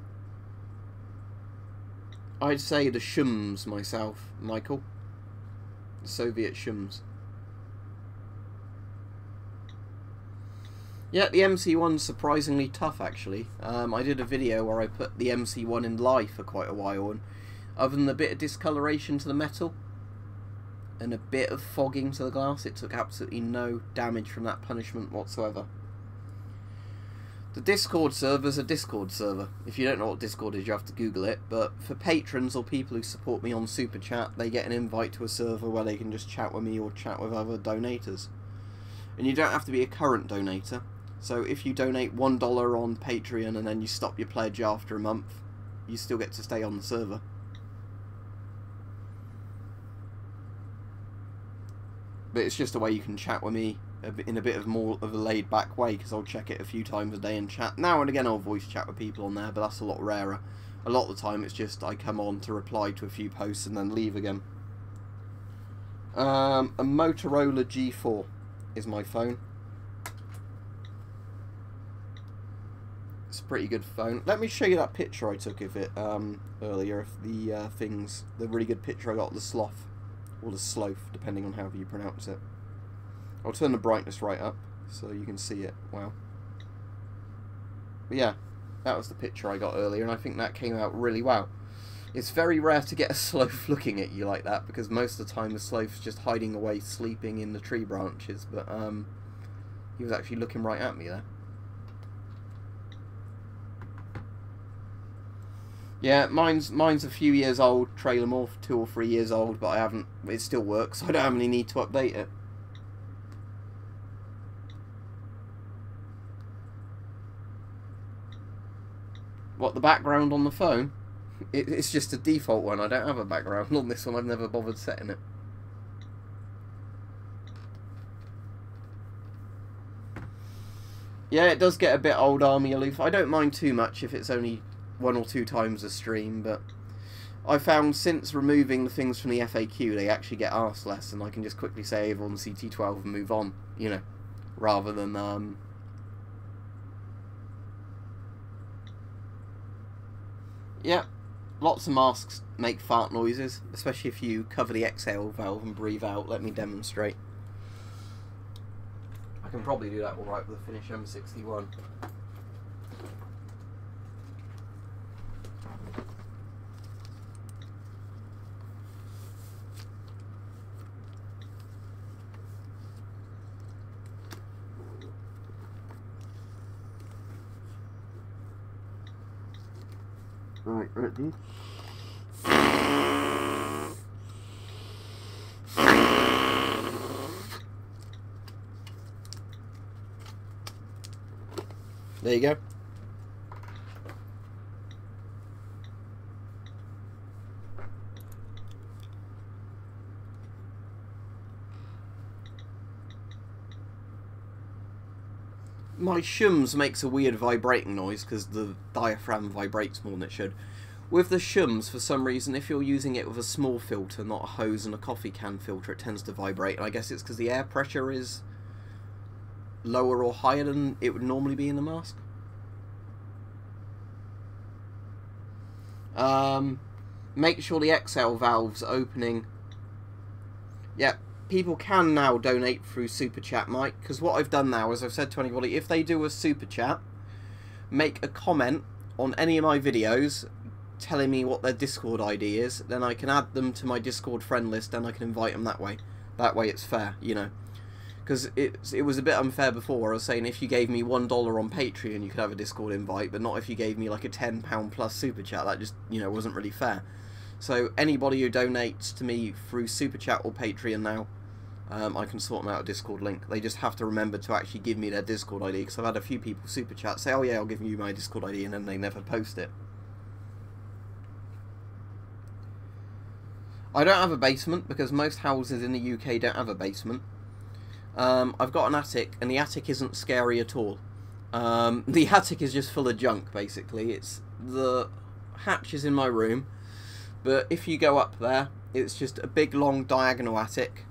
I'd say the shums myself, Michael. The Soviet shums. Yeah, the MC1's surprisingly tough, actually. I did a video where I put the MC1 in live for quite a while, and other than a bit of discoloration to the metal and a bit of fogging to the glass, it took absolutely no damage from that punishment whatsoever. The Discord server's a Discord server. If you don't know what Discord is, you have to Google it, but for patrons or people who support me on Super Chat, they get an invite to a server where they can just chat with me or chat with other donators. And you don't have to be a current donator. So if you donate $1 on Patreon and then you stop your pledge after a month, you still get to stay on the server. But it's just a way you can chat with me in a bit of more of a laid back way, because I'll check it a few times a day and chat. Now and again I'll voice chat with people on there, but that's a lot rarer. A lot of the time it's just I come on to reply to a few posts and then leave again. A Motorola G4 is my phone. It's a pretty good phone. Let me show you that picture I took of it earlier, of the the really good picture I got of the sloth, or the sloth, depending on however you pronounce it. I'll turn the brightness right up so you can see it. Wow. But yeah, that was the picture I got earlier, and I think that came out really well. It's very rare to get a sloth looking at you like that, because most of the time the sloth's just hiding away, sleeping in the tree branches, but he was actually looking right at me there. Yeah, mine's a few years old, trailer morph, 2 or 3 years old, but it still works, so I don't have any need to update it. What, the background on the phone? It's just a default one. I don't have a background on this one. I've never bothered setting it. Yeah, it does get a bit old, Army Aloof. I don't mind too much if it's only 1 or 2 times a stream, but I found since removing the things from the FAQ, they actually get asked less, and I can just quickly say on CT12 and move on, you know, rather than yeah, lots of masks make fart noises, especially if you cover the exhale valve and breathe out. Let me demonstrate. I can probably do that all right with the Finnish M61. Right, ready? There you go. My shums makes a weird vibrating noise because the diaphragm vibrates more than it should. With the shums, for some reason, if you're using it with a small filter, not a hose and a coffee can filter, it tends to vibrate. And I guess it's because the air pressure is lower or higher than it would normally be in the mask. Make sure the exhale valve's opening. Yep. People can now donate through Super Chat, Mike, because what I've done now is I've said to anybody, if they do a Super Chat, make a comment on any of my videos telling me what their Discord ID is, then I can add them to my Discord friend list and I can invite them that way. That way it's fair, you know. Because it was a bit unfair before where I was saying if you gave me $1 on Patreon you could have a Discord invite, but not if you gave me like a £10 plus Super Chat. That just, you know, wasn't really fair. So anybody who donates to me through Super Chat or Patreon now, I can sort them out a Discord link. They just have to remember to actually give me their Discord ID, because I've had a few people Super Chat say, oh yeah, I'll give you my Discord ID, and then they never post it. I don't have a basement, because most houses in the UK don't have a basement. I've got an attic, and the attic isn't scary at all. The attic is just full of junk, basically. It's the hatch is in my room, but if you go up there, it's just a big, long, diagonal attic.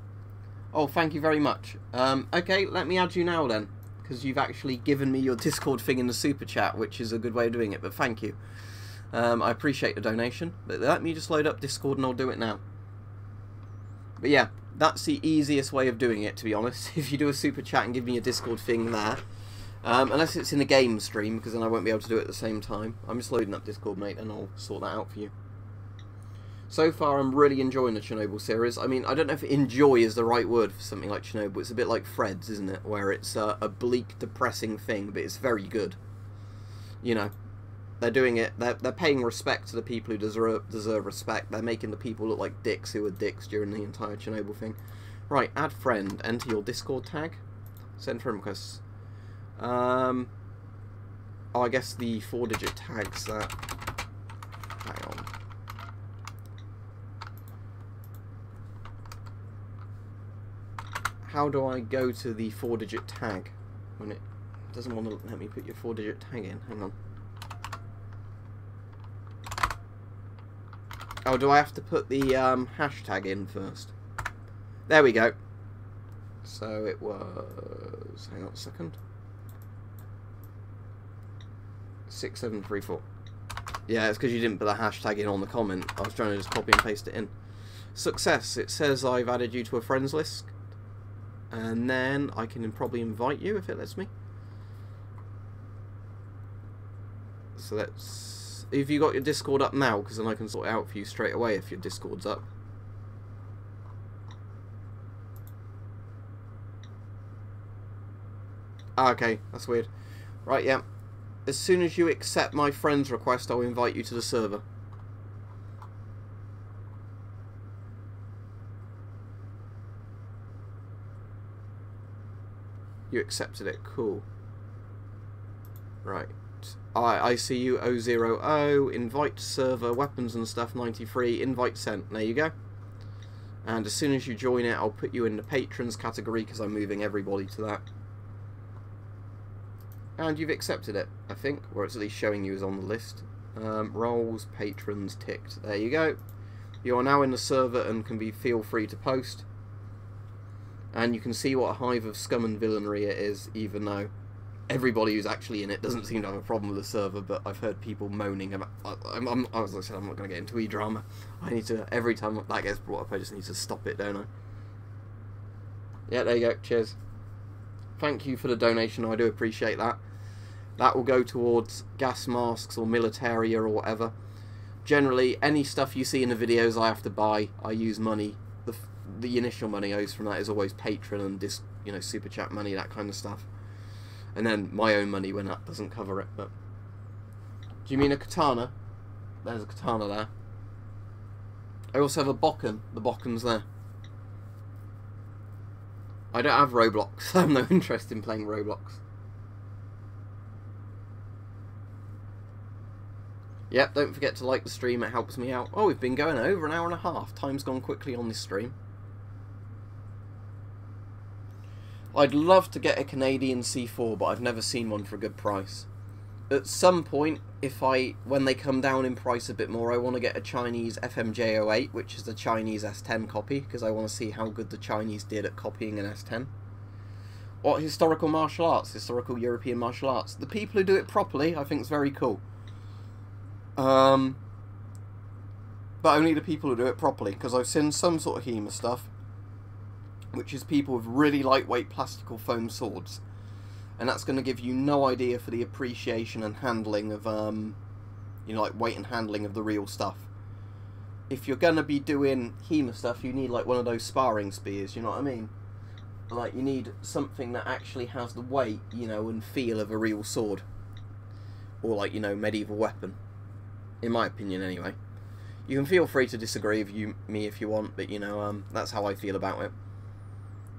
Oh, thank you very much. Okay, let me add you now then, because you've actually given me your Discord thing in the Super Chat, which is a good way of doing it, but thank you. I appreciate the donation, but let me just load up Discord and I'll do it now. But yeah, that's the easiest way of doing it, to be honest. If you do a Super Chat and give me a Discord thing there, unless it's in a game stream, because then I won't be able to do it at the same time. I'm just loading up Discord, mate, and I'll sort that out for you. So far, I'm really enjoying the Chernobyl series. I mean, I don't know if enjoy is the right word for something like Chernobyl. It's a bit like Fred's, isn't it? Where it's a bleak, depressing thing, but it's very good. You know, they're doing it. They're paying respect to the people who deserve respect. They're making the people look like dicks who were dicks during the entire Chernobyl thing. Right, add friend. Enter your Discord tag. Send friend requests. Oh, I guess the 4-digit tags that. Hang on. How do I go to the 4-digit tag when it doesn't want to let me put your 4-digit tag in? Hang on. Oh, do I have to put the hashtag in first? There we go. So it was... Hang on a second. 6734. Yeah, it's because you didn't put the hashtag in on the comment. I was trying to just copy and paste it in. Success. It says I've added you to a friends list. And then I can probably invite you if it lets me. So let's... Have you got your Discord up now? Because then I can sort it out for you straight away if your Discord's up. Ah, okay, that's weird. Right, yeah. As soon as you accept my friend's request, I'll invite you to the server. You accepted it, cool. Right. I see you 000, invite server, weapons and stuff 93, invite sent. There you go. And as soon as you join it, I'll put you in the patrons category because I'm moving everybody to that. And you've accepted it, I think, or it's at least showing you as on the list. Roles, patrons, ticked. There you go. You are now in the server and can feel free to post. And you can see what a hive of scum and villainy it is, even though everybody who's actually in it doesn't seem to have a problem with the server, but I've heard people moaning about... As I said, I'm not going to get into e-drama. I need to... Every time that gets brought up, I just need to stop it, don't I? Yeah, there you go. Cheers. Thank you for the donation. I do appreciate that. That will go towards gas masks or militaria or whatever. Generally, any stuff you see in the videos I have to buy, I use money. The initial money I use from that is always Patreon and Super Chat money, that kind of stuff. And then my own money when that doesn't cover it. But do you mean a katana? There's a katana there. I also have a bokken. The bokken's there. I don't have Roblox. I have no interest in playing Roblox. Yep, don't forget to like the stream, it helps me out. Oh, we've been going over an hour and a half. Time's gone quickly on this stream. I'd love to get a Canadian C4, but I've never seen one for a good price. At some point, when they come down in price a bit more, I want to get a Chinese FMJ08, which is the Chinese S10 copy, because I want to see how good the Chinese did at copying an S10. Or historical martial arts, historical European martial arts. The people who do it properly, I think, is very cool. But only the people who do it properly, because I've seen some sort of HEMA stuff, which is people with really lightweight plastic or foam swords, and that's going to give you no idea for the appreciation and handling of, you know, like weight and handling of the real stuff. If you're going to be doing HEMA stuff, you need like one of those sparring spears, you know what I mean? Like, you need something that actually has the weight, you know, and feel of a real sword, or like, you know, medieval weapon. In my opinion, anyway. You can feel free to disagree with me if you want, but, you know, that's how I feel about it.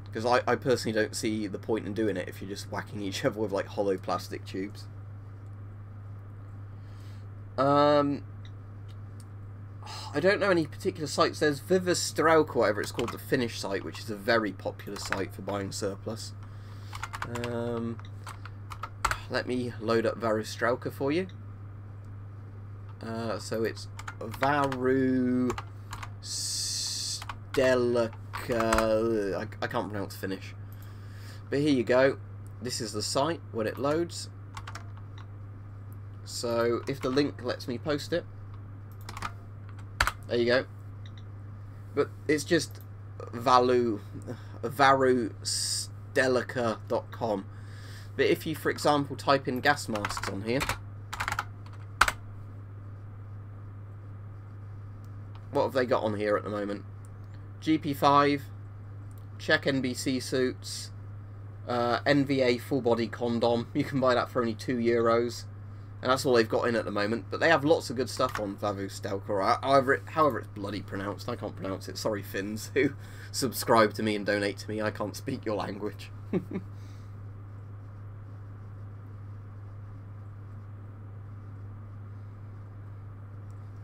Because I personally don't see the point in doing it if you're just whacking each other with, like, hollow plastic tubes. I don't know any particular sites. There's Viverstrauka, or whatever it's called, the Finnish site, which is a very popular site for buying surplus. Let me load up Viverstrauka for you. So it's Varu Stelaka. I can't pronounce Finnish. But here you go. This is the site when it loads. So if the link lets me post it. There you go. But it's just varustelaka.com. But if you, for example, type in gas masks on here. What have they got on here at the moment? GP5, Czech NBC suits, NVA full body condom. You can buy that for only €2. And that's all they've got in at the moment. But they have lots of good stuff on Vavustelka, or however it's bloody pronounced. I can't pronounce it. Sorry, Finns, who subscribe to me and donate to me. I can't speak your language.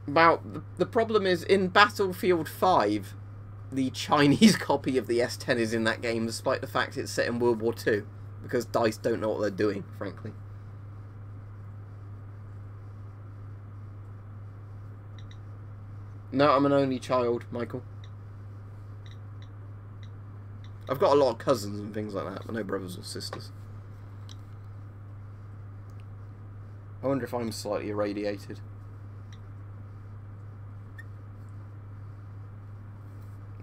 About the problem is, in Battlefield 5, the Chinese copy of the S10 is in that game, despite the fact it's set in World War II, because DICE don't know what they're doing, frankly. No, I'm an only child, Michael. I've got a lot of cousins and things like that, but no brothers or sisters. I wonder if I'm slightly irradiated.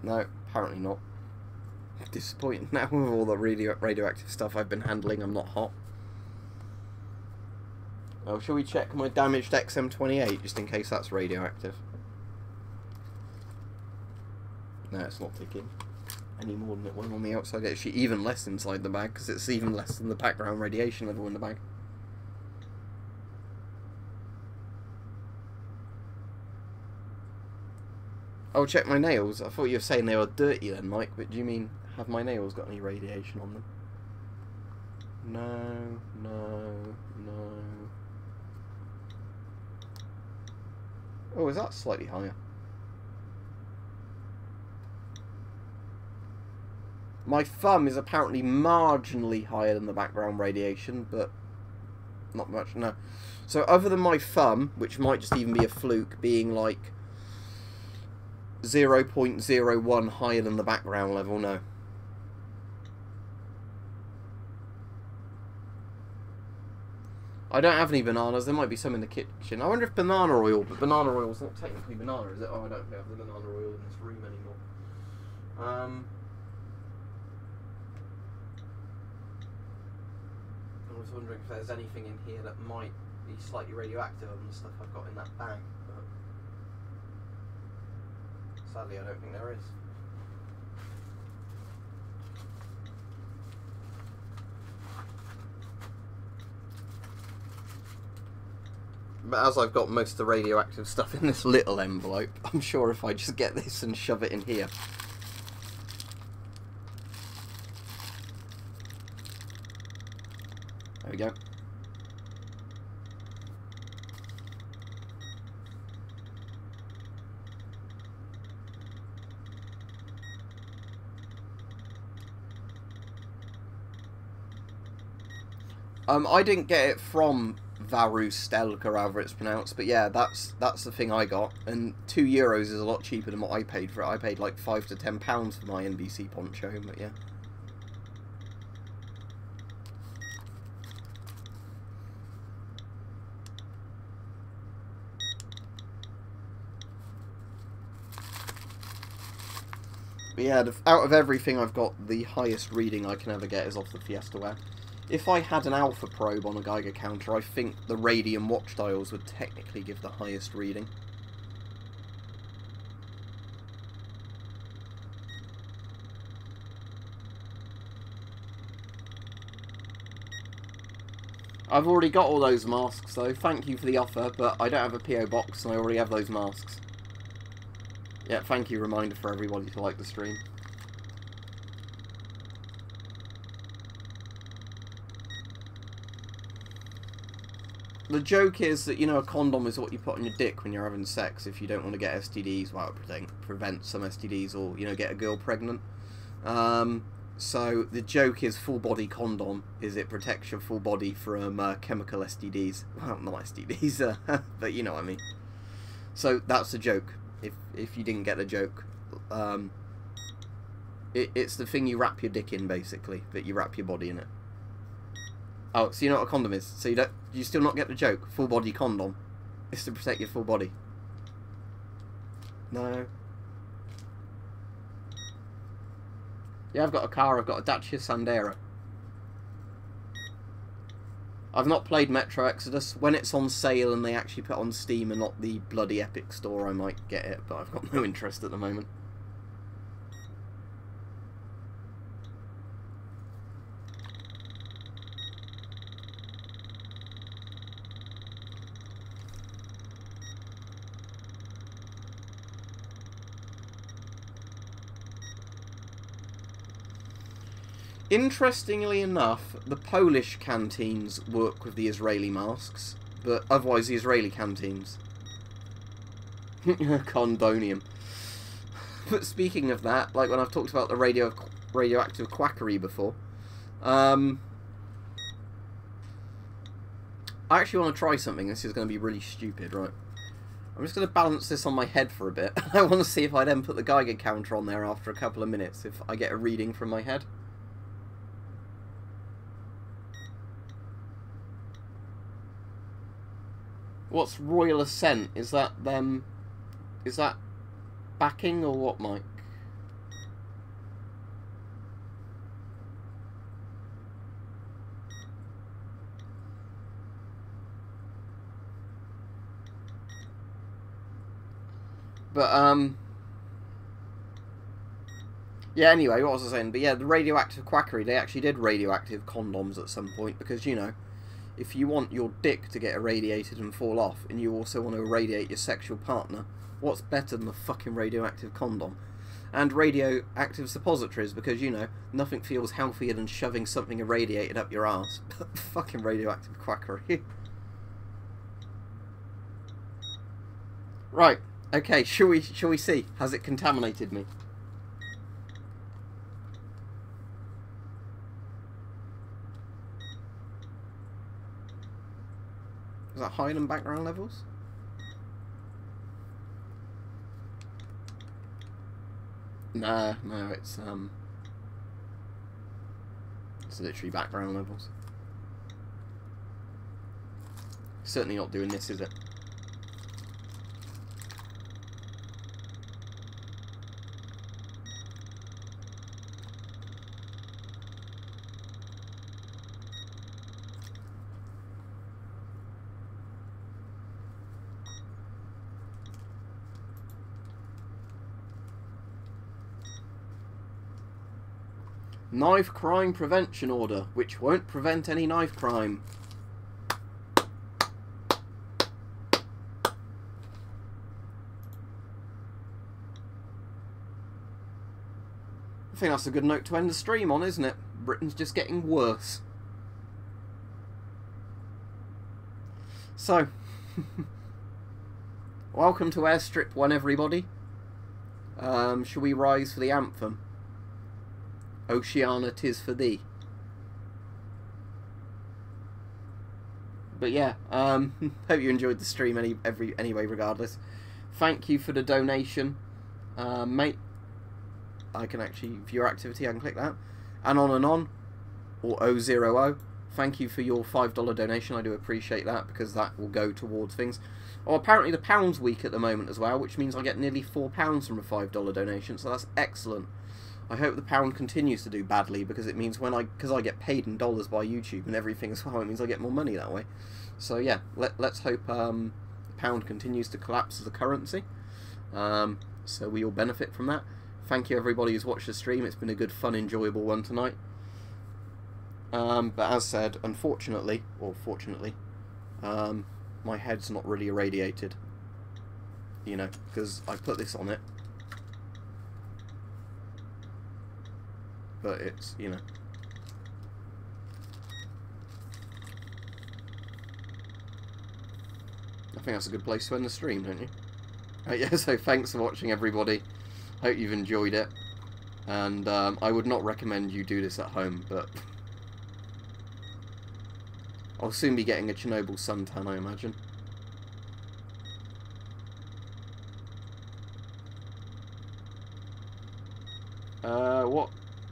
No, apparently not. Disappointing now with all the radioactive stuff I've been handling. I'm not hot. Oh, shall we check my damaged XM28 just in case that's radioactive? No, it's not ticking any more than it was on the outside. It's actually even less inside the bag because it's even less than the background radiation level in the bag. Oh, check my nails. I thought you were saying they were dirty then, Mike, but do you mean, have my nails got any radiation on them? No, no, no. Oh, is that slightly higher? My thumb is apparently marginally higher than the background radiation, but not much, no. So other than my thumb, which might just even be a fluke, being like 0.01 higher than the background level, no. I don't have any bananas. There might be some in the kitchen. I wonder if banana oil, but banana oil's not technically banana, is it? Oh, I don't have the banana oil in this room anymore. I was wondering if there's anything in here that might be slightly radioactive on the stuff I've got in that bag. But sadly, I don't think there is. but as I've got most of the radioactive stuff in this little envelope, I'm sure if I just get this and shove it in here. There we go. I didn't get it from Varustelk, or however it's pronounced, but yeah, that's the thing I got, and €2 is a lot cheaper than what I paid for it. I paid like £5 to £10 for my NBC poncho, but yeah. But yeah, out of everything I've got, the highest reading I can ever get is off the Fiestaware. If I had an alpha probe on a Geiger counter, I think the radium watch dials would technically give the highest reading. I've already got all those masks though, thank you for the offer, but I don't have a PO box and I already have those masks. Yeah, thank you, reminder for everybody to like the stream. The joke is that, you know, a condom is what you put on your dick when you're having sex if you don't want to get STDs. Well, it prevents some STDs, or, you know, get a girl pregnant. So the joke is full body condom is it protects your full body from chemical STDs. Well, not STDs, but you know what I mean. So that's the joke. If you didn't get the joke, it's the thing you wrap your dick in, basically, but you wrap your body in it. Oh, so you know what a condom is? So you still not get the joke? Full body condom. It's to protect your full body. No. Yeah, I've got a car. I've got a Dacia Sandero. I've not played Metro Exodus. When it's on sale and they actually put it on Steam and not the bloody Epic Store, I might get it, but I've got no interest at the moment. Interestingly enough, the Polish canteens work with the Israeli masks, but otherwise the Israeli canteens. Condonium. But speaking of that, like when I've talked about the radioactive quackery before, I actually want to try something. This is going to be really stupid, right? I'm just going to balance this on my head for a bit. I want to see if I then put the Geiger counter on there after a couple of minutes, if I get a reading from my head. What's Royal Ascent? Is that them? Is that backing or what, Mike? But yeah, anyway, what was I saying? But yeah, the radioactive quackery, they actually did radioactive condoms at some point, because, you know, if you want your dick to get irradiated and fall off, and you also want to irradiate your sexual partner, what's better than a fucking radioactive condom? And radioactive suppositories, because, you know, nothing feels healthier than shoving something irradiated up your ass. Fucking radioactive quackery. Right, okay, shall we see? Has it contaminated me? Is that higher than background levels? Nah, no, it's literally background levels. Certainly not doing this, is it? Knife crime prevention order, which won't prevent any knife crime. I think that's a good note to end the stream on, isn't it? Britain's just getting worse. So, welcome to Airstrip 1, everybody. Shall we rise for the anthem? Oceania, 'tis for thee. But yeah, hope you enjoyed the stream anyway, regardless. Thank you for the donation, mate. I can actually view your activity, I can click that. And on, or 000. Thank you for your $5 donation, I do appreciate that, because that will go towards things. Oh, apparently the pound's weak at the moment as well, which means I get nearly £4 from a $5 donation, so that's excellent. I hope the pound continues to do badly, because it means because I get paid in dollars by YouTube and everything as well, it means I get more money that way. So yeah, let's hope the pound continues to collapse as a currency, so we all benefit from that. Thank you everybody who's watched the stream, it's been a good, fun, enjoyable one tonight. But as said, unfortunately, or fortunately, my head's not really irradiated, you know, because I put this on it, but it's, you know, I think that's a good place to end the stream, don't you? Yeah, so thanks for watching everybody, hope you've enjoyed it, and I would not recommend you do this at home, but I'll soon be getting a Chernobyl suntan, I imagine.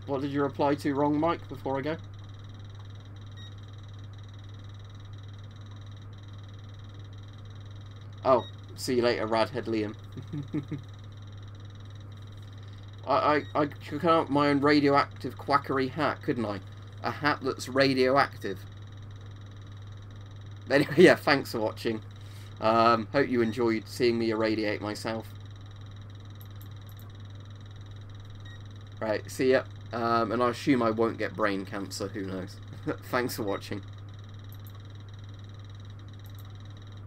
What did you reply to wrong, Mike, before I go? Oh, see you later, Radhead Liam. I could come up with my own radioactive quackery hat, couldn't I? A hat that's radioactive. Anyway, yeah, thanks for watching. Hope you enjoyed seeing me irradiate myself. Right, see ya. And I assume I won't get brain cancer, who knows. Thanks for watching.